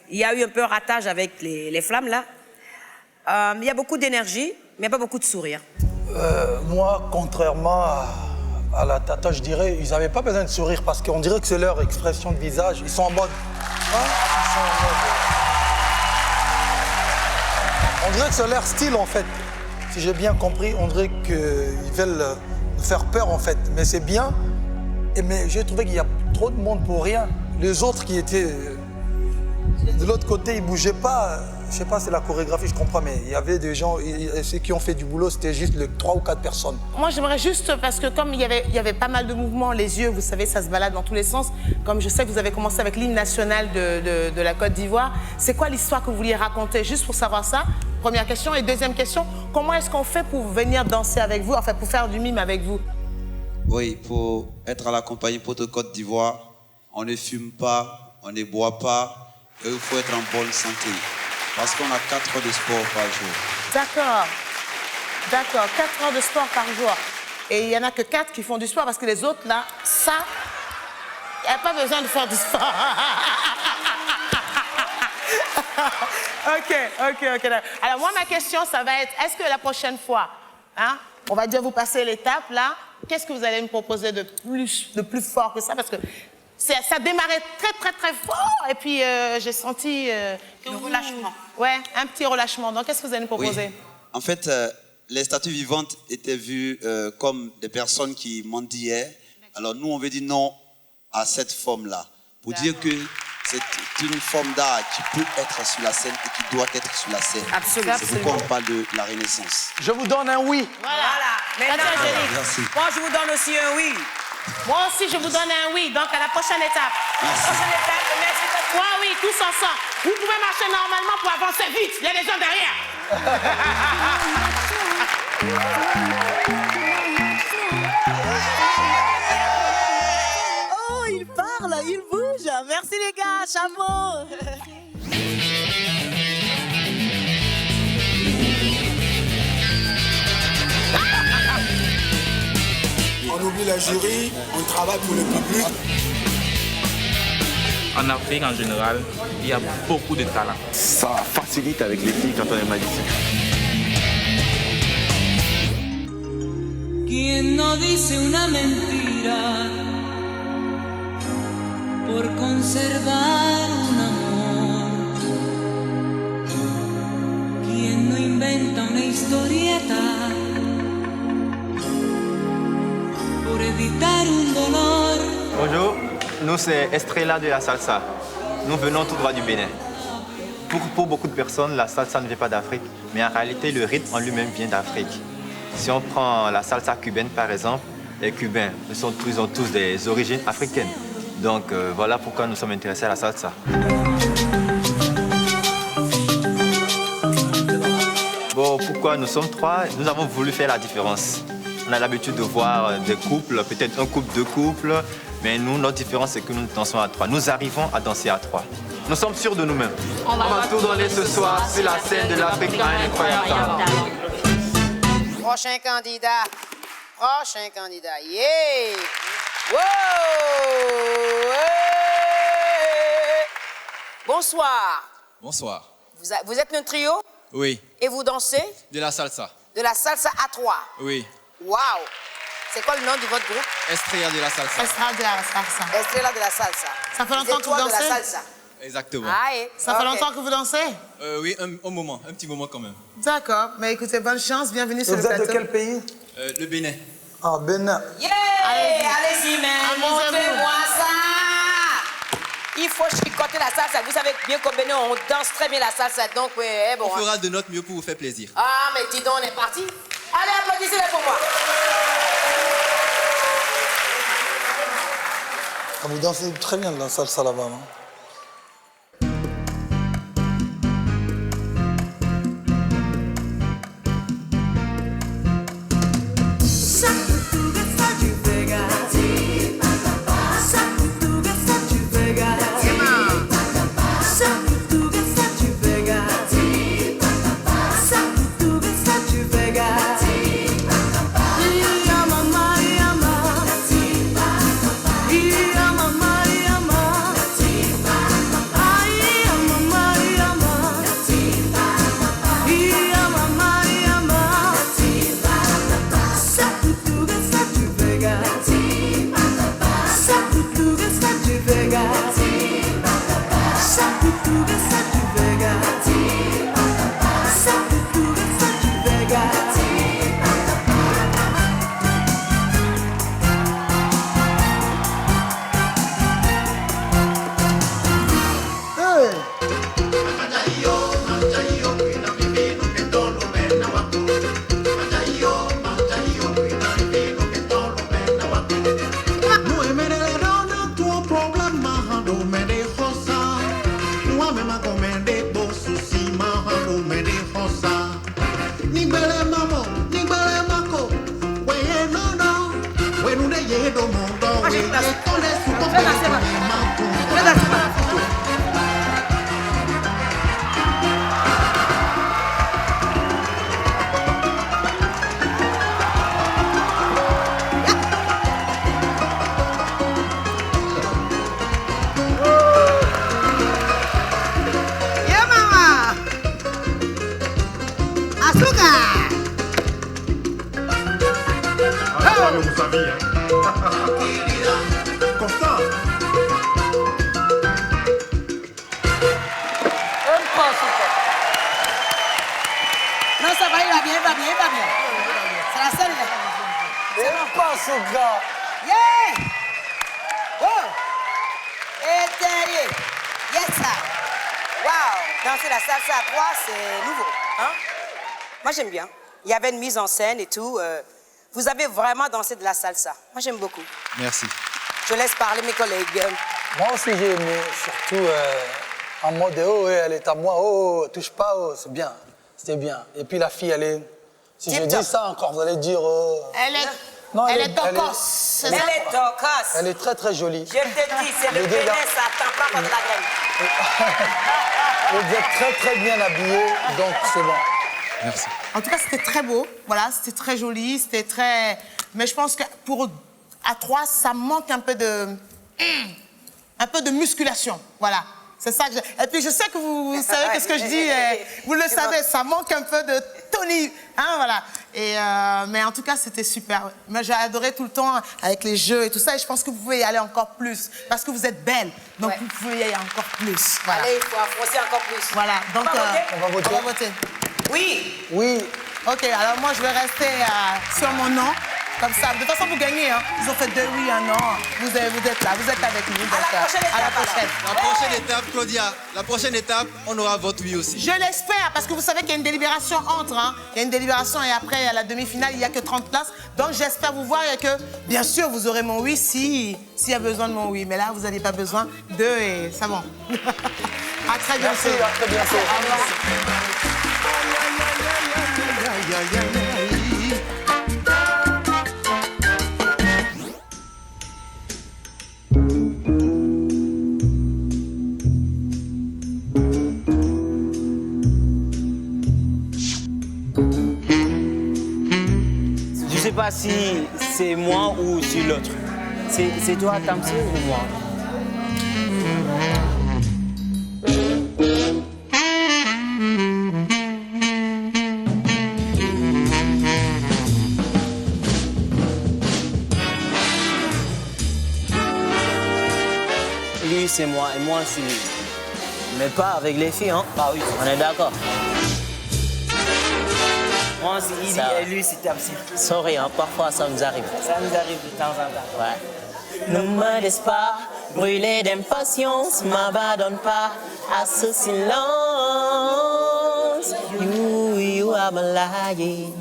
Il y a eu un peu un ratage avec les flammes là. Il y a beaucoup d'énergie, mais pas beaucoup de sourire. Moi, contrairement à la Tata, je dirais, ils n'avaient pas besoin de sourire parce qu'on dirait que c'est leur expression de visage. Ils sont en mode... On dirait que c'est leur style en fait. Si j'ai bien compris, on dirait qu'ils veulent nous faire peur en fait. Mais c'est bien. Mais j'ai trouvé qu'il y a trop de monde pour rien. Les autres qui étaient de l'autre côté, ils ne bougeaient pas. Je sais pas, c'est la chorégraphie, je comprends, mais il y avait des gens, ceux qui ont fait du boulot, c'était juste 3 ou 4 personnes. Moi, j'aimerais juste, parce que comme il y avait pas mal de mouvements, les yeux, vous savez, ça se balade dans tous les sens. Comme je sais que vous avez commencé avec l'hymne national de la Côte d'Ivoire, c'est quoi l'histoire que vous vouliez raconter? Juste pour savoir ça, première question. Et deuxième question, comment est-ce qu'on fait pour venir danser avec vous, enfin pour faire du mime avec vous? Oui, pour être à la compagnie Poto Côte d'Ivoire, on ne fume pas, on ne boit pas, et il faut être en bonne santé. Parce qu'on a 4 heures de sport par jour. D'accord. D'accord, 4 heures de sport par jour. Et il n'y en a que 4 qui font du sport parce que les autres, là, ça, il n'y a pas besoin de faire du sport. Ok. Alors moi, ma question, ça va être, est-ce que la prochaine fois, hein, on va dire vous passez l'étape, là, qu'est-ce que vous allez me proposer de plus fort que ça? Parce que ça démarrait très fort et puis j'ai senti un relâchement. Ouais, un petit relâchement. Donc qu'est-ce que vous allez nous proposer? Oui. En fait, les statues vivantes étaient vues comme des personnes qui mendiaient. Alors nous, on veut dire non à cette forme-là. Pour dire que c'est une forme d'art qui peut être sur la scène et qui doit être sur la scène. Absolument. C'est pourquoi on parle de la Renaissance. Je vous donne un oui. Voilà. Maintenant, merci. Moi, je vous donne aussi un oui. Moi aussi, je vous donne un oui. Donc, à la prochaine étape. Merci. Prochaine étape, merci beaucoup. Ouais, oui, tous ensemble. Vous pouvez marcher normalement pour avancer vite. Il y a des gens derrière. Oh, il parle, il bouge. Merci les gars, chapeau. On oublie le jury, on travaille pour le public. En Afrique en général, il y a beaucoup de talent. Ça facilite avec les filles quand on est magicien. ¿Quién no dice una mentira por conservar un amor? ¿Quién no inventa una historieta pour evitar un dolor? Bonjour, nous c'est Estrella de la salsa. Nous venons tout droit du Bénin. Pour beaucoup de personnes, la salsa ne vient pas d'Afrique, mais en réalité, le rythme en lui-même vient d'Afrique. Si on prend la salsa cubaine, par exemple, les Cubains ils ont tous des origines africaines. Donc voilà pourquoi nous sommes intéressés à la salsa. Bon, pourquoi nous sommes 3? Nous avons voulu faire la différence. On a l'habitude de voir des couples, peut-être un couple, 2 couples, mais nous, notre différence, c'est que nous dansons à 3. Nous arrivons à danser à 3. Nous sommes sûrs de nous-mêmes. On va tout donner ce soir sur la scène de l'Afrique à un incroyable talent. Prochain candidat. Yeah! Wow! Hey! Bonsoir. Bonsoir. Vous êtes un trio? Oui. Et vous dansez? De la salsa. De la salsa à 3? Oui. Waouh! C'est quoi le nom de votre groupe? Estrella de la salsa. Estrella de la salsa. Estrella de la salsa. Ça fait longtemps que vous de la dansez? salsa. Exactement. Ça fait longtemps que vous dansez? Oui, un petit moment quand même. D'accord, mais écoutez, bonne chance, bienvenue sur le Vous plateau. êtes de quel pays? Le Bénin. Ah, Bénin. Yeah! Allez-y, man! Montrez-moi ça! Il faut chicoter la salsa. Vous savez bien qu'au Bénin, on danse très bien la salsa. Donc, bon. On fera de notre mieux pour vous faire plaisir. Ah, mais dis donc, on est parti. Allez, applaudissez-les pour moi. Vous dansez très bien la salsa là-bas, non? Non, ça va, il va bien, il va bien, il va bien. C'est la seule. C'est pas ce gars. Yeah! Oh! Et derrière. Yes, ça. Wow! Danser la salsa à trois, c'est nouveau. Hein? Moi, j'aime bien. Il y avait une mise en scène et tout. Vous avez vraiment dansé de la salsa. Moi, j'aime beaucoup. Merci. Je laisse parler mes collègues. Moi aussi, j'ai aimé. Surtout en mode, oh, elle est à moi, oh, touche pas, oh, c'est bien. C'était bien. Et puis la fille, elle est... Si je dis ça encore, vous allez dire... Elle est... Non, elle est tocosse. Elle est tocosse. Elle est très, très jolie. Je te dis, c'est le Bénin, ça attend pas contre la graine. Vous êtes très, très bien habillée, donc c'est bon. Merci. En tout cas, c'était très beau. Voilà, c'était très joli, c'était très... Mais je pense que pour à trois, ça manque un peu de musculation. Voilà. C'est ça que Et puis, je sais que vous savez ce que je dis. Vous le savez, ça manque un peu de Tony. Hein, voilà. Et, mais en tout cas, c'était super. Moi, j'ai adoré tout le temps avec les jeux et tout ça. Et je pense que vous pouvez y aller encore plus. Parce que vous êtes belle. Donc, vous pouvez y aller encore plus. Voilà. Allez, il faut affronter encore plus. Voilà. Donc, on va voter. On va voter. Oui. Oui. OK, alors moi, je vais rester sur mon nom. Comme ça. De toute façon, vous gagnez. Hein. Ils ont fait 2 oui, 1 non. Vous êtes là. Vous êtes avec nous. Donc, À la prochaine étape. à la prochaine. La prochaine étape, Claudia, la prochaine étape, on aura votre oui aussi. Je l'espère, parce que vous savez qu'il y a une délibération entre. Hein. Il y a une délibération et après, à la demi-finale, il n'y a que 30 places. Donc, j'espère vous voir et que, bien sûr, vous aurez mon oui s'il y a besoin de mon oui. Mais là, vous n'avez pas besoin de et ça va. À très bientôt. Merci, à très bientôt. Au revoir. Je sais pas si c'est moi ou c'est l'autre. C'est toi, Tamsir, ou moi? Lui, c'est moi et moi, c'est lui. Mais pas avec les filles, hein? Ah oui, on est d'accord. Moi, c'est Idi et lui, c'est Tamsir. Sorry, hein, parfois ça nous arrive. Ça nous arrive de temps en temps. Ouais. Ne me laisse pas brûler d'impatience, m'abandonne pas à ce silence. You are my lying.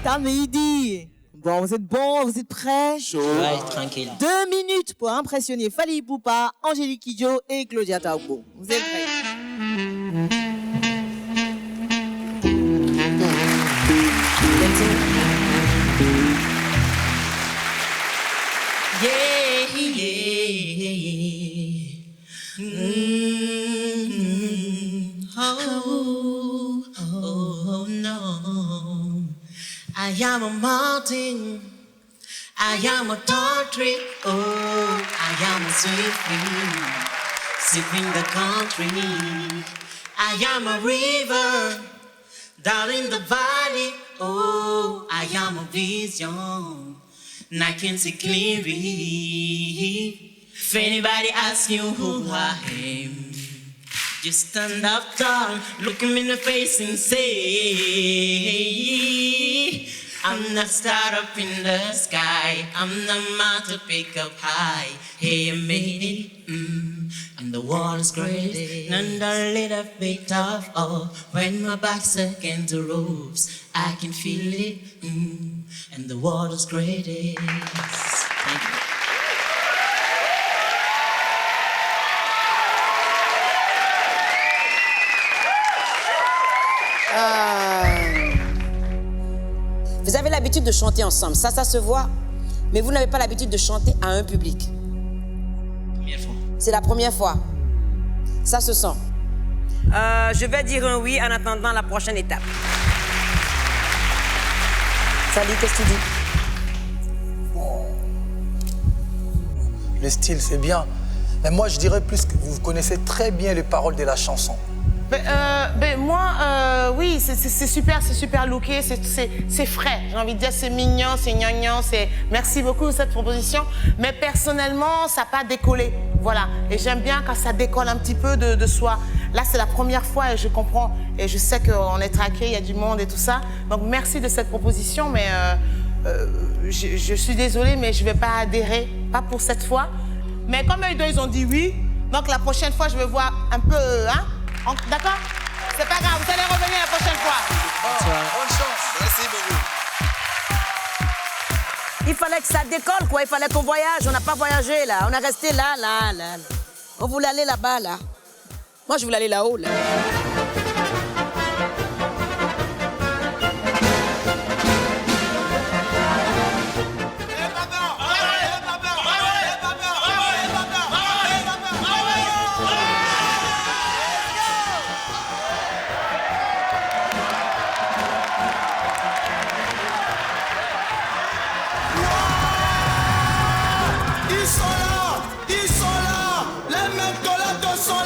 Tamidi. Bon, vous êtes bons, vous êtes prêts? Ouais, tranquille. 2 minutes pour impressionner Fally Ipupa, Angélique Kidjo et Claudia Taubo. Vous êtes prêts? Yeah, yeah. Oh, no. I am a mountain. I am a tall tree. Oh, I am a sweet tree. Sipping the country. I am a river. Down in the valley. Oh, I am a vision. And I can see clearly. If anybody asks you who I am, Just stand up tall, look him in the face and say, I'm the star up in the sky, I'm the man to pick up high. Hey, you made it, and the water's great, and a little bit of awe. When my back's against the ropes, I can feel it, and the water's great. Thank you. Vous avez l'habitude de chanter ensemble, ça se voit, mais vous n'avez pas l'habitude de chanter à un public. Première fois. C'est la première fois. Ça se sent. Je vais dire un oui en attendant la prochaine étape. Salut, qu'est-ce que tu dis? Le style, c'est bien. Mais moi, je dirais plus que vous connaissez très bien les paroles de la chanson. Moi, oui, c'est super looké, c'est frais. J'ai envie de dire, c'est mignon, c'est gnangnan, c'est... Merci beaucoup de cette proposition. Mais personnellement, ça n'a pas décollé. Voilà. Et j'aime bien quand ça décolle un petit peu de soi. Là, c'est la première fois et je comprends. Et je sais qu'on est traqué, il y a du monde et tout ça. Donc, merci de cette proposition, mais je suis désolée, mais je ne vais pas adhérer. Pas pour cette fois. Mais comme eux deux, ils ont dit oui, donc la prochaine fois, je vais voir un peu, hein? D'accord? C'est pas grave, vous allez revenir la prochaine fois. Bonne chance. Merci beaucoup. Il fallait que ça décolle, quoi. Il fallait qu'on voyage. On n'a pas voyagé, là. On est resté là. On voulait aller là-bas, là. Moi, je voulais aller là-haut, là. Ils sont là, les mecs de la dos sont là.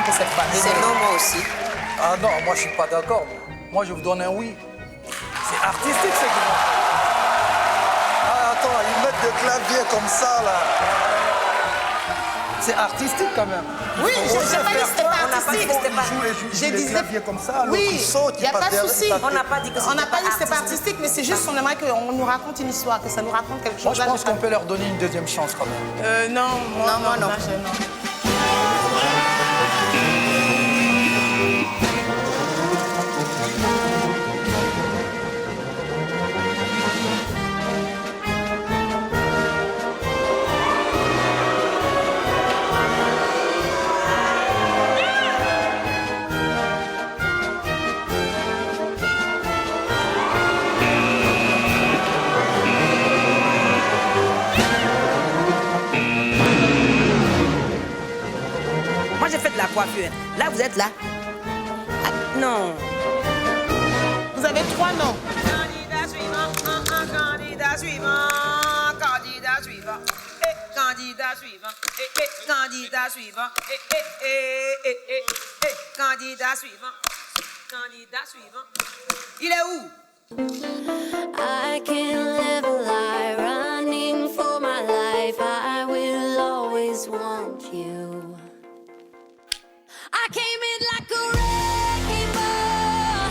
Pour cette femme. C'est non, moi aussi. Ah non, moi je suis pas d'accord. Moi je vous donne un oui. C'est artistique ce qu'ils font. Ah attends, ils mettent des claviers comme ça là. C'est artistique quand même. Oui, je sais pas dit que c'était pas artistique. J'ai dit des claviers comme ça, oui, il saute, il n'y a pas de souci. On n'a pas dit que c'était pas artistique, mais c'est juste qu'on aimerait qu'on nous raconte une histoire, que ça nous raconte quelque chose. Moi je pense qu'on peut leur donner une deuxième chance quand même. Non, moi non. Moi, j'ai fait de la coiffure. Là, vous êtes là. Ah, non. Vous avez 3 noms. Candidat suivant, candidat suivant, candidat suivant, candidat suivant, candidat suivant, candidat suivant, candidat suivant. Il est où? I can't live a lie, running for my life. I will always want you. I came in like a wrecking ball.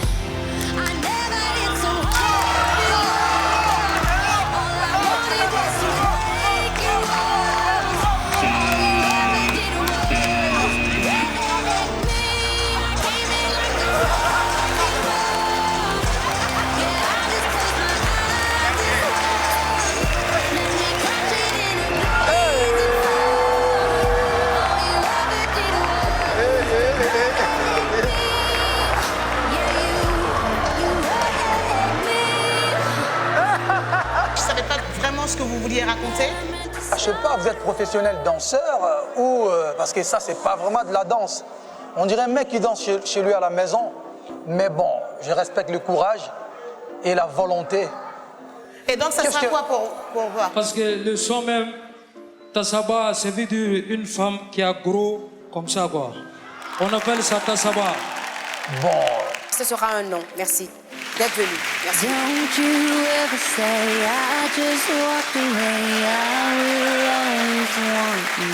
I never hit so hard before. All I wanted was to break your walls. All you ever did was wreck me. I came in like a wrecking ball. Yeah, I just closed my eyes and let me catch it in a blazing fall. All you ever did was Je savais pas vraiment ce que vous vouliez raconter. Ah, je sais pas, vous êtes professionnel danseur ou parce que ça c'est pas vraiment de la danse. On dirait un mec qui danse chez lui à la maison. Mais bon, je respecte le courage et la volonté. Et donc, ça sera quoi pour voir? Parce que le son même, Tassaba, c'est vu d'une femme qui a gros comme ça, quoi. On appelle ça Tassaba. Bon. Ce sera un nom. Merci d'être venu. Merci. Don't you ever say I just walked away. I will always want you.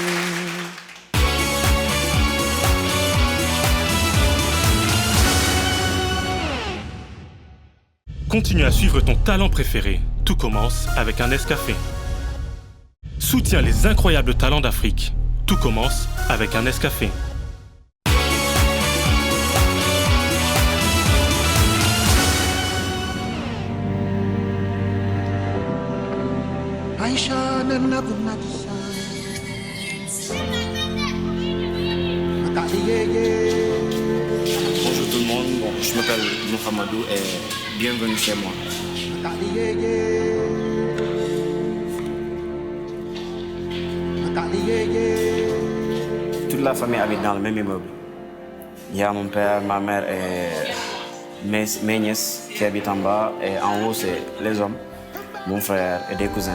Continue à suivre ton talent préféré. Tout commence avec un Nescafé. Soutiens les incroyables talents d'Afrique. Tout commence avec un Nescafé. Bonjour tout le monde, je m'appelle Mohamedou et bienvenue chez moi. Toute la famille habite dans le même immeuble. Il y a mon père, ma mère et mes nièces qui habitent en bas. Et en haut, c'est les hommes, mon frère et des cousins.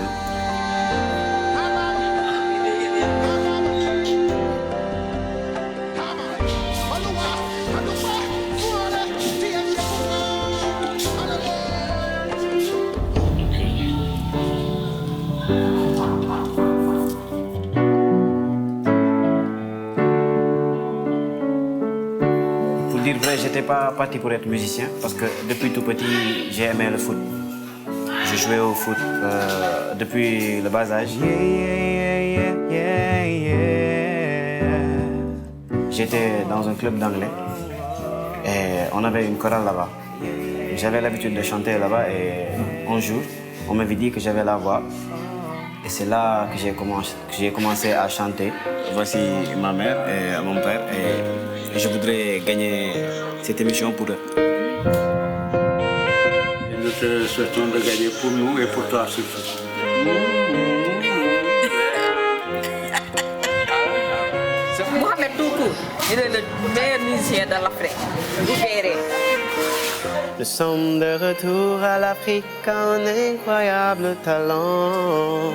J'étais pas parti pour être musicien parce que depuis tout petit, j'ai aimé le foot. Je jouais au foot depuis le bas âge. J'étais dans un club d'anglais et on avait une chorale là-bas. J'avais l'habitude de chanter là-bas et un jour, on m'avait dit que j'avais la voix. Et c'est là que j'ai commencé à chanter. Voici ma mère et mon père et je voudrais gagner cette émission pour eux. Nous te souhaitons de gagner pour nous et pour toi surtout. Mohamed Toukou, il est le meilleur musicien de l'Afrique. Vous verrez. Nous sommes de retour à l'Afrique, un incroyable talent.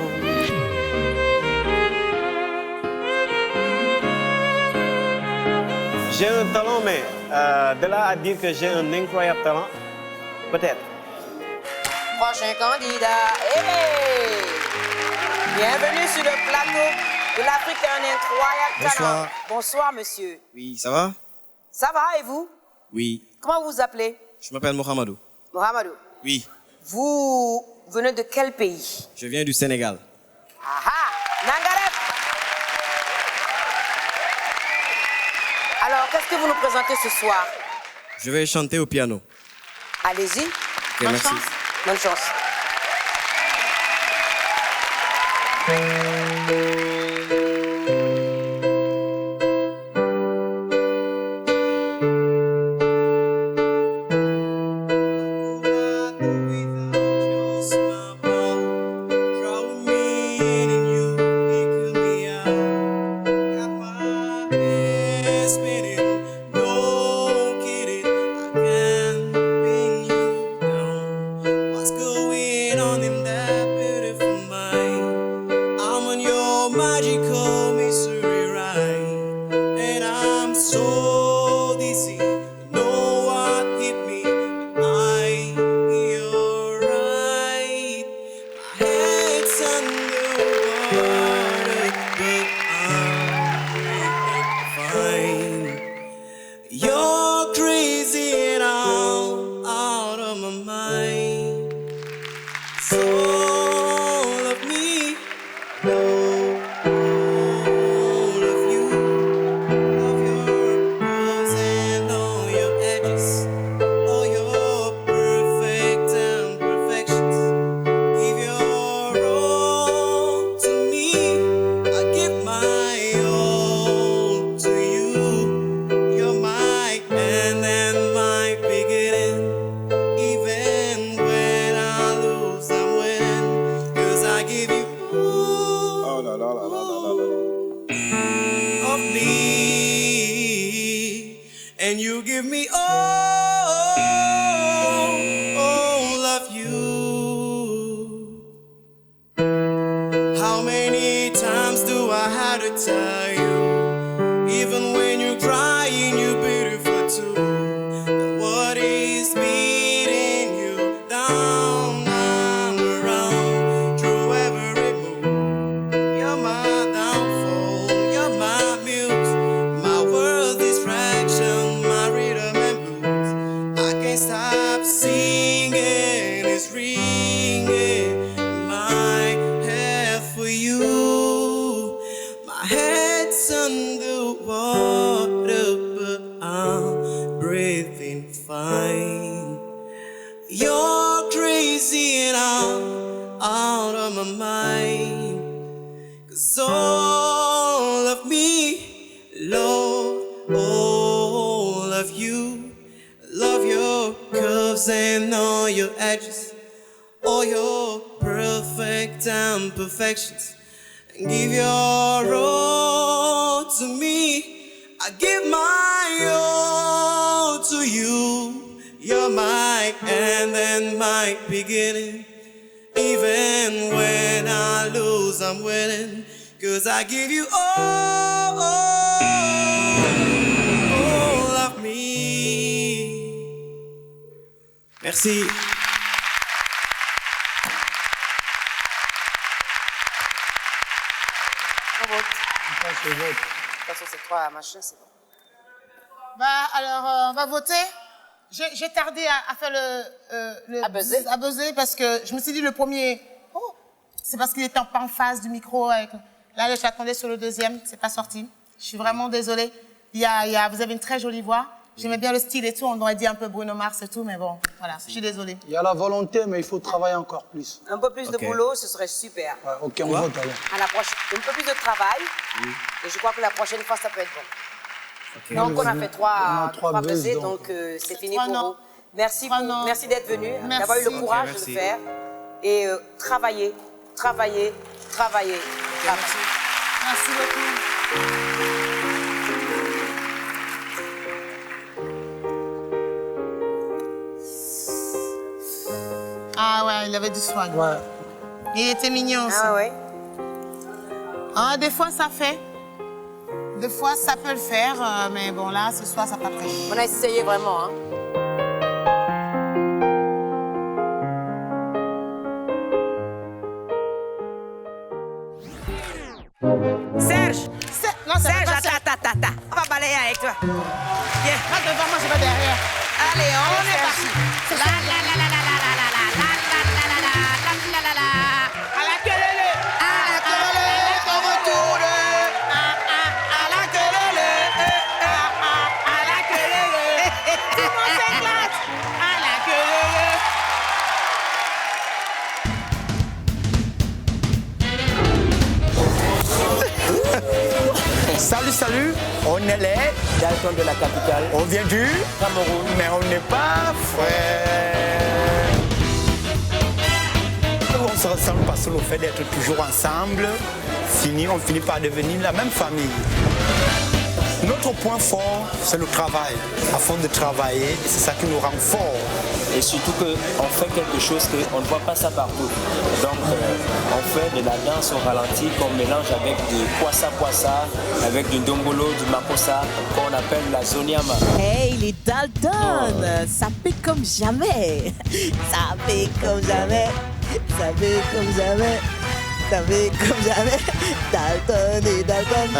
J'ai un talent, mais de là à dire que j'ai un incroyable talent, peut-être. Prochain candidat. Hey! Bienvenue sur le plateau de l'Afrique, un incroyable talent. Bonsoir, monsieur. Oui, ça va? Ça va, et vous? Oui. Comment vous vous appelez? Je m'appelle Mohamedou. Mohamedou. Oui. Vous venez de quel pays? Je viens du Sénégal. Aha! Nangarep! Alors, qu'est-ce que vous nous présentez ce soir? Je vais chanter au piano. Allez-y. Bonne merci. Chance. Bonne chance. me all of you. How many times do I have to tell you? Even when you're crying, you're beautiful too. That what is beating you down and around through every move. You're my downfall, you're my muse, my world distraction, my rhythm and blues. I can't stop singing, it's ringing in my head for you. My head's underwater, but I'm breathing fine. You're crazy and I'm out of my mind. 'Cause all of me, love all of you. Love your curves and all your edges, all your perfect imperfections. And give your all to me. I give my all to you. You're my end and my beginning. Even when I lose, I'm winning. 'Cause I give you all of me. Merci. On vote. De toute façon, c'est 3 machins, c'est bon. Bah, alors, on va voter. J'ai tardé à faire à buzzer parce que je me suis dit le premier, c'est parce qu'il était pas en face du micro. Là, j'attendais sur le deuxième, c'est pas sorti. Je suis vraiment désolée. Vous avez une très jolie voix. J'aimais bien le style et tout. On aurait dit un peu Bruno Mars et tout, mais bon, voilà, je suis désolée. Il y a la volonté, mais il faut travailler encore plus. Un peu plus de boulot, ce serait super. Ouais, ok, on vote alors. À la prochaine, un peu plus de travail. Et je crois que la prochaine fois, ça peut être bon. Okay. Donc, on a fait trois buzzés, buzz, donc c'est fini pour vous. Merci d'être venu, d'avoir eu le courage de le faire. Et travailler. Merci beaucoup. Ah ouais, il avait du swag. Ouais. Il était mignon aussi. Ah ouais. Ah, des fois, ça fait. Des fois, ça peut le faire, mais bon, là, ce soir, ça n'a pas pris. On a essayé vraiment, hein. Serge! Non, Serge, attends. On va balayer avec toi. Va devant, moi, je vais derrière. Allez, on est parti. La la la la la la la la la la la la la. À la queue, qu'on retourne. À la queue, tout le monde s'éclate. À la queue. Salut, on est les Dalton de la capitale. On vient du Cameroun, mais on n'est pas frères. On se ressemble parce que le fait d'être toujours ensemble, on finit par devenir la même famille. Notre point fort, c'est le travail. À force de travailler, c'est ça qui nous rend forts. Et surtout qu'on fait quelque chose qu'on ne voit pas ça partout. Donc on fait de la danse au ralenti qu'on mélange avec du kwasa, avec du dombolo, du makossa, qu'on appelle la zoniama. Hey, les Dalton, ça fait comme jamais. Ça fait comme jamais. Ça fait comme jamais. Ça fait comme jamais. Dalton et Dalton.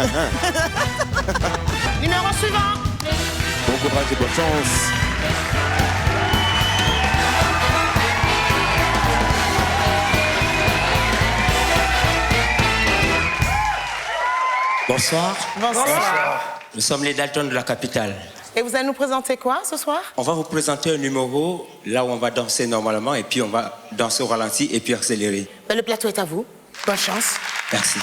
Numéro suivant. Bon courage et bonne chance. Bonsoir. Bonsoir. Nous sommes les Dalton de la capitale. Et vous allez nous présenter quoi ce soir? On va vous présenter un numéro là où on va danser normalement et puis on va danser au ralenti et puis accélérer. Le plateau est à vous. Bonne chance. Merci.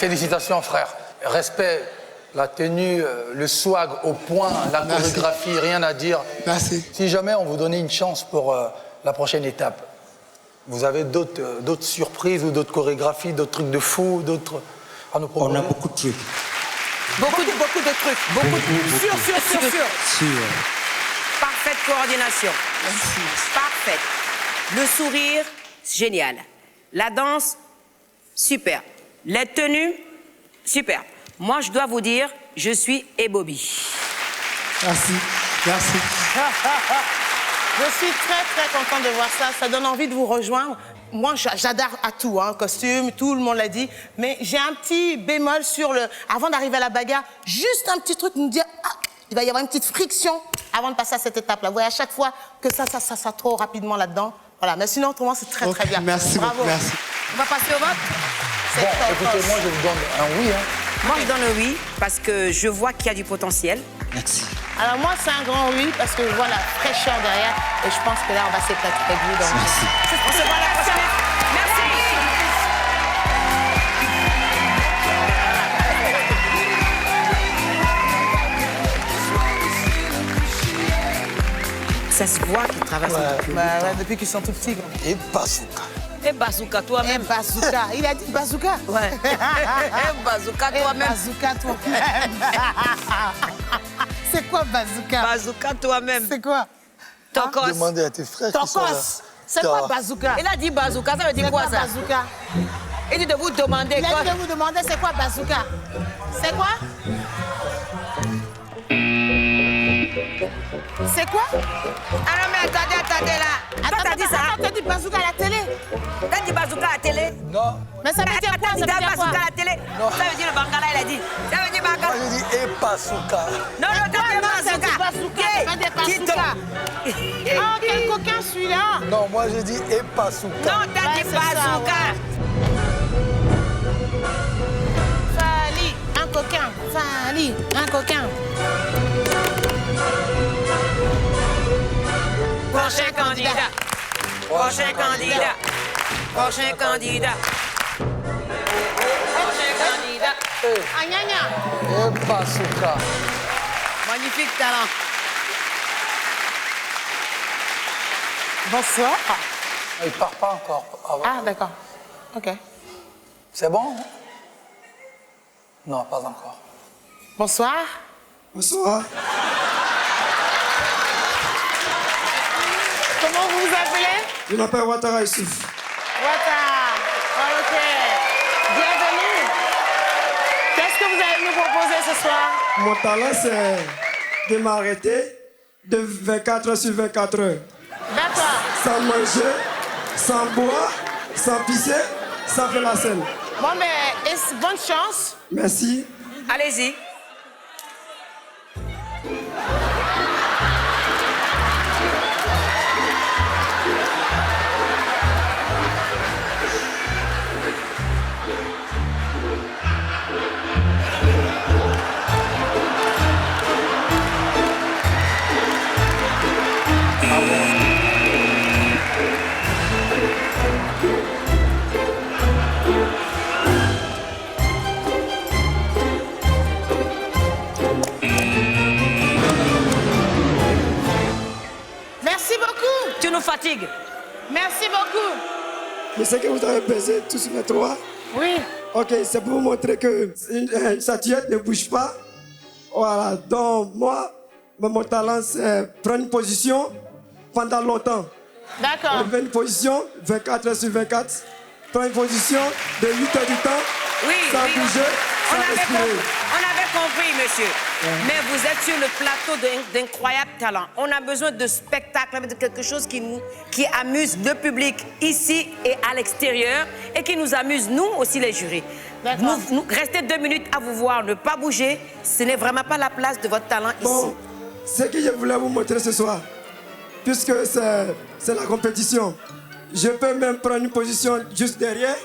félicitations frère. Respect, la tenue, le swag au point, la chorégraphie, rien à dire. Merci. Si jamais on vous donnait une chance pour la prochaine étape, vous avez d'autres surprises ou d'autres chorégraphies, d'autres trucs de fou, d'autres à nous proposer? On a beaucoup de trucs. Beaucoup de trucs. Beaucoup de Sûr. Parfaite coordination. Merci. Parfaite. Le sourire, génial. La danse, super. Les tenues, super. Moi, je dois vous dire, je suis ébobie. Merci. Je suis très contente de voir ça. Ça donne envie de vous rejoindre. Moi, j'adore à tout, hein, costume, tout le monde l'a dit. Mais j'ai un petit bémol sur le... Avant d'arriver à la bagarre, juste un petit truc, nous dire, il va y avoir une petite friction avant de passer à cette étape-là. Vous voyez, à chaque fois que ça trop rapidement là-dedans. Voilà, mais sinon, autrement, c'est très bien. Merci Bravo. beaucoup, merci. On va passer au vote? Bon, écoutez, moi, je vous donne un oui. Hein. Moi, je donne un oui parce que je vois qu'il y a du potentiel. Merci. Alors moi, c'est un grand oui parce que je vois la fraîcheur derrière et je pense que là, on va s'éclater avec vous. Merci. On se voit la prochaine. Merci. Ça se voit qu'ils travaillent depuis qu'ils sont tout petits. Et bazooka. Et bazooka toi-même. Bazooka. Il a dit bazooka. Ouais. Bazooka toi-même. Bazooka toi-même. C'est quoi bazooka? Bazooka toi-même. C'est quoi? Tokos. Demandez à tes frères qui sont là. C'est quoi bazooka? Il a dit bazooka, ça veut dire quoi ça? Bazooka. Il dit de vous demander Il quoi? a dit de vous demander c'est quoi bazooka? C'est quoi? C'est quoi? Ah non mais attendez là. Attends, t'as dit ça? T'as dit bazooka à la télé? T'as dit bazooka à la télé? Non. Mais ça veut dire quoi? Ça veut dire quoi? Bazooka à la télé? Non. Ça veut dire le bangala, il a dit. Ça veut dire bangala. Moi, j'ai dit et bazooka. Non, t'as dit bazooka. Pas des bazooka. Oh, quel coquin celui-là. Non, moi, j'ai dit et bazooka. Non, t'as dit bazooka. Fali, un coquin. Fali, un coquin. Prochain candidat. Prochain candidat. Prochain candidat. Prochain candidat. Agnagna. Et bazooka. Magnifique talent. Bonsoir. Il part pas encore. Ah, d'accord. Ok. C'est bon? Non, pas encore. Bonsoir. Bonsoir. Comment vous vous appelez? Je m'appelle Ouattara Youssouf. Ouattara. Ok. Bienvenue. Qu'est-ce que vous allez nous proposer ce soir? Mon talent, c'est de m'arrêter de 24 heures sur 24 heures. D'accord. Sans manger, sans boire, sans pisser, sans faire la scène. Bon, mais bonne chance. Merci. Allez-y. Merci beaucoup. Tu nous fatigues. Merci beaucoup. Je sais que vous avez pesé tous les trois. Oui. Ok, c'est pour vous montrer que une statuette ne bouge pas. Voilà, donc moi, mon talent, c'est prendre une position pendant longtemps. D'accord. Prendre une position 24 heures sur 24. Prendre une position de 8 heures du temps. Oui, sans oui, bouger, on sans avait respirer. compris, monsieur. Mais vous êtes sur le plateau d'incroyables talents. On a besoin de spectacles, de quelque chose qui amuse le public ici et à l'extérieur et qui nous amuse, nous aussi, les jurys. Restez 2 minutes à vous voir, ne pas bouger. Ce n'est vraiment pas la place de votre talent ici. Ce que je voulais vous montrer ce soir, puisque c'est la compétition, je peux même prendre une position juste derrière.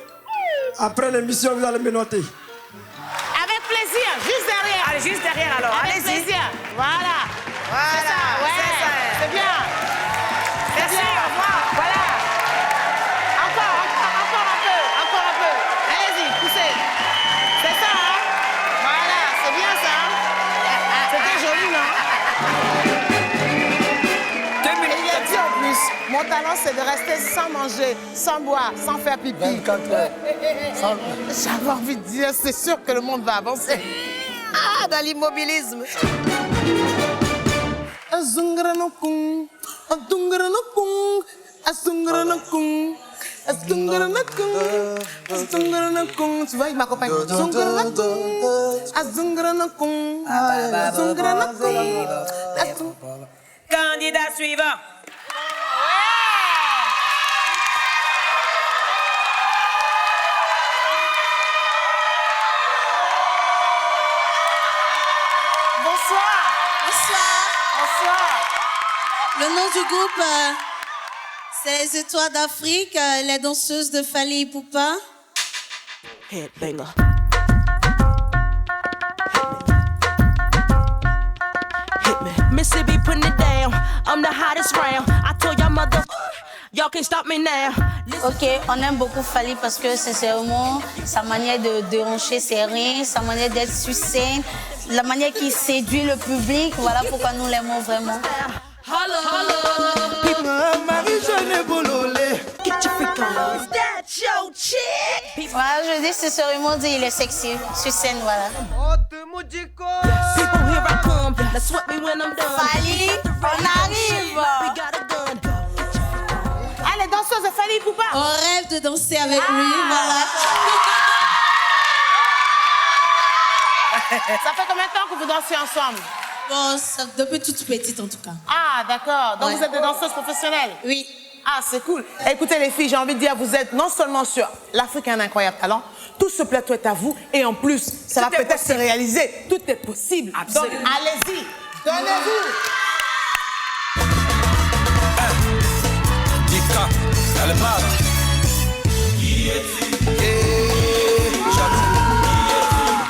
Après l'émission, vous allez me noter. Avec plaisir, juste derrière. Allez, juste derrière alors, Avec allez-y. plaisir. Voilà. Voilà, C'est ça, ouais. c'est ça. C'est bien. Merci, bien. au revoir. Voilà. Encore un peu. Allez-y, poussez. C'est talent, c'est de rester sans manger, sans boire, sans faire pipi. 24 heures. J'avais envie de dire, c'est sûr que le monde va avancer. Ah, dans l'immobilisme. Tu vois, il m'accompagne. Candidat suivant. Bonsoir. Bonsoir. Le nom du groupe, c'est les Étoiles d'Afrique, les danseuses de Fally Ipupa. Headbanger. Mississippi putting it down. I'm the hottest round. I told y'all mother, y'all can't stop me now. Ok, on aime beaucoup Fally parce que sincèrement, sa manière de déhancher ses reins, sa manière d'être sur scène, la manière qu'il séduit le public, voilà pourquoi nous l'aimons vraiment. Marie-Jeanne Bololé. Get your freak on. Is that your chick? Voilà, je dis sincèrement, il est sexy sur scène, voilà. People, here I come. Let's sweat me when I'm done. Fally, on arrive. We got a gun. Ah, les danseuses de Fally Ipupa. On rêve de danser avec lui, voilà. Ça fait combien de temps que vous dansez ensemble? Bon, depuis toute petite en tout cas. Ah, d'accord. Donc Ouais. vous êtes des danseuses professionnelles? Oui. Ah, c'est cool. Écoutez les filles, j'ai envie de dire, vous êtes non seulement sur l'Afrique a un incroyable talent, tout ce plateau est à vous et en plus, ça va peut-être se réaliser. Tout est possible. Absolument. Donc allez-y, donnez-vous. Dika, Albar. Qui es-tu? Jaloux,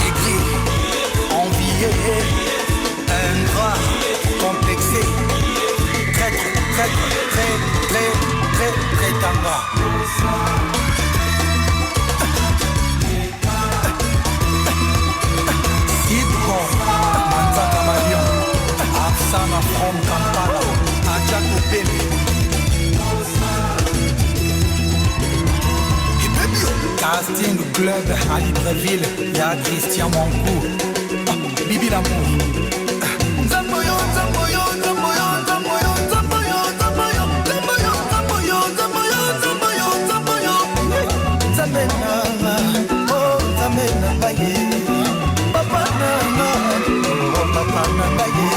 aigri, envié, ingrat, complexé, traître, prétendant. Sidbon, Manzaka Malion, Arsana from Kampala, Adjako Pele. Casting Club à Libreville, il y a Christian Mankou, Bibi l'amour. Zamboyo, Zamboyo, Zamboyo, Zamboyo, Zamboyo, Zamboyo, Zamboyo, Zamboyo, Zamboyo, Zamboyo, Zamboyo. Zamena, oh Zamena baye, Papa Nana, oh Papa Nana baye,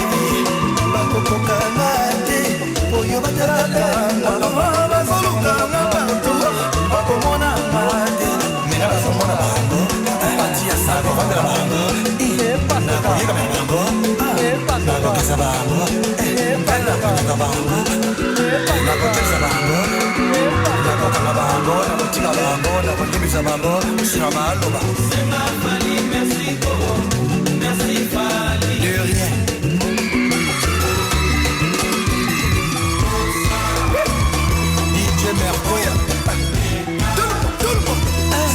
Bakoko Kanate, Oyo Bateraka, Alama Soluka Nabantu, Bakomona Mande.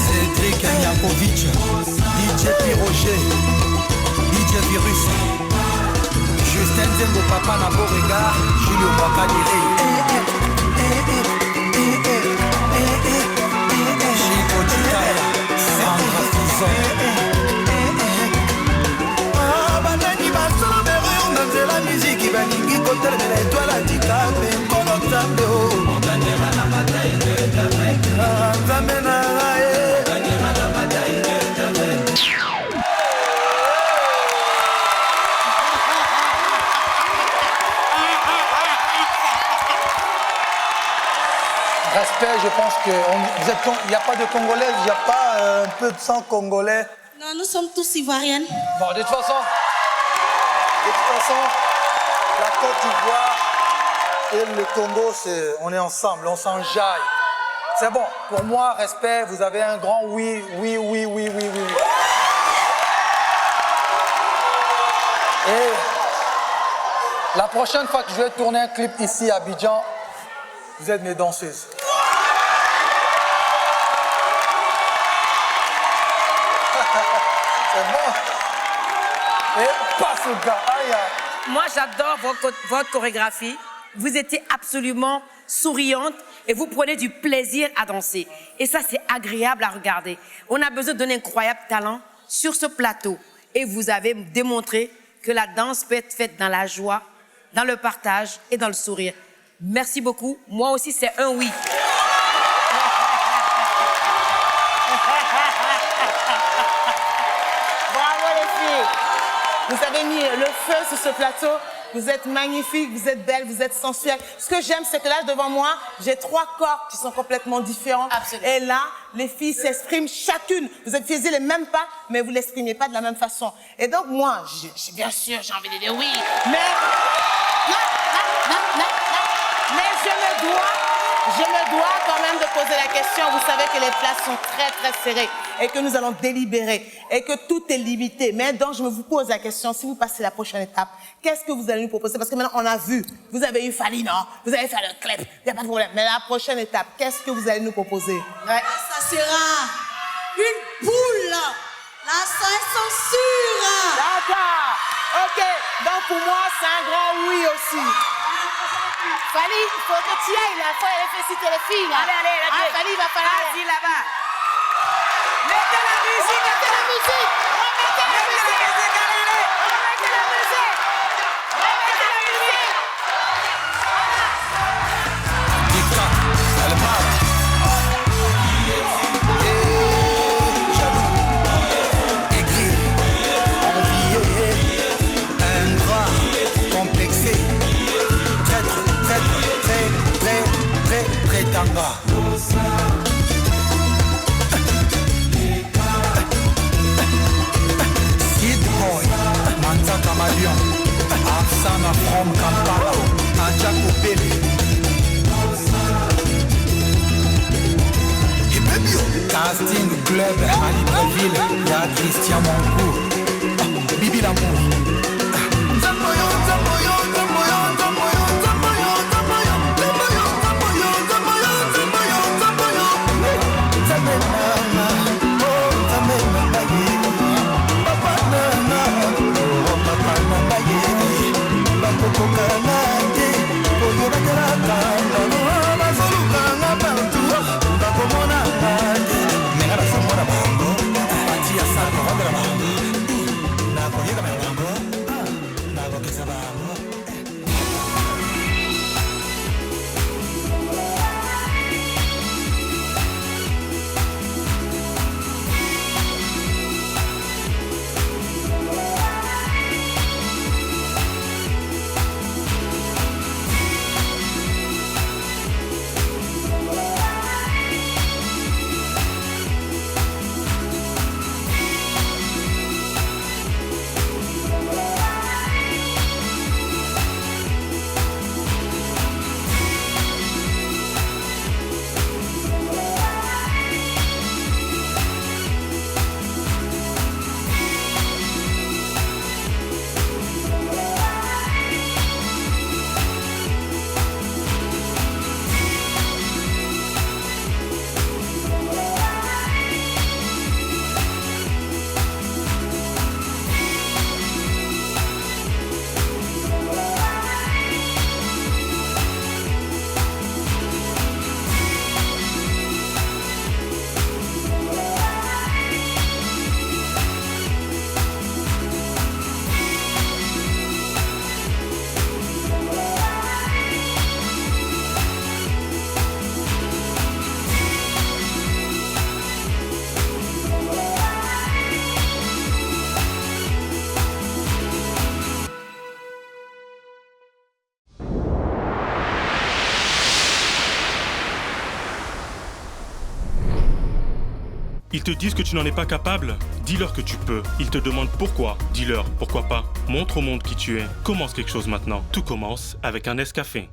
Cédric Yakovic, DJ Piroger, DJ Virus, Justin Zengo Papa na Beauregard, Julio Wakadiri, Chico Chikaya, Sandra Fison. Banani basolo bere on danse la musique, baningi kotel de l'étoile à Dikabe, Kolo Zambe o. Zamena Respect, je pense qu'il n'y a pas de Congolaises, il n'y a pas un peu de sang congolais. Non, nous sommes tous ivoiriennes. Bon, de toute façon, la Côte d'Ivoire et le Congo, on est ensemble, on s'enjaille. C'est bon, pour moi, respect, vous avez un grand oui, oui, oui, oui, oui, oui. Et la prochaine fois que je vais tourner un clip ici à Abidjan, vous êtes mes danseuses. C'est bon. Et passe au gars. Aïe. Moi, j'adore votre chorégraphie. Vous étiez absolument souriante et vous prenez du plaisir à danser. Et ça, c'est agréable à regarder. On a besoin d'un incroyable talent sur ce plateau. Et vous avez démontré que la danse peut être faite dans la joie, dans le partage et dans le sourire. Merci beaucoup. Moi aussi, c'est un oui. Bravo les filles. Vous avez mis le feu sur ce plateau. Vous êtes magnifiques, vous êtes belles, vous êtes sensuelles. Ce que j'aime, c'est que là, devant moi, j'ai 3 corps qui sont complètement différents. Absolument. Et là, les filles s'expriment chacune. Vous faisiez les mêmes pas, mais vous ne l'exprimez pas de la même façon. Et donc, moi, bien sûr, j'ai envie de dire oui. Mais je me dois quand même de poser la question. Vous savez que les places sont très, très serrées et que nous allons délibérer et que tout est limité. Mais donc, je me vous pose la question, si vous passez la prochaine étape, qu'est-ce que vous allez nous proposer? Parce que maintenant, on a vu, vous avez eu Fali, non? Vous avez fait le clip, il n'y a pas de problème. Mais la prochaine étape, qu'est-ce que vous allez nous proposer? Ça sera une poule. Là, ça, ils sont sûrs. D'accord. OK. Donc, pour moi, c'est un grand oui aussi. Fali, il faut que tu ailles là, il faut aller féliciter les filles là. Allez, Fali, il va falloir. Vas-y là-bas. Mettez la musique, mettez la musique. Remettez la musique. Remettez la musique. Remettez la musique. Tanga. Sid Boy, Manzaka Malion, Afsana from Kampala, Adjako Pele. Casting Club à Libreville, il y a Christian Moncourt, Bibi Lamour. Ils te disent que tu n'en es pas capable? Dis-leur que tu peux. Ils te demandent pourquoi? Dis-leur pourquoi pas. Montre au monde qui tu es. Commence quelque chose maintenant. Tout commence avec un Nescafé.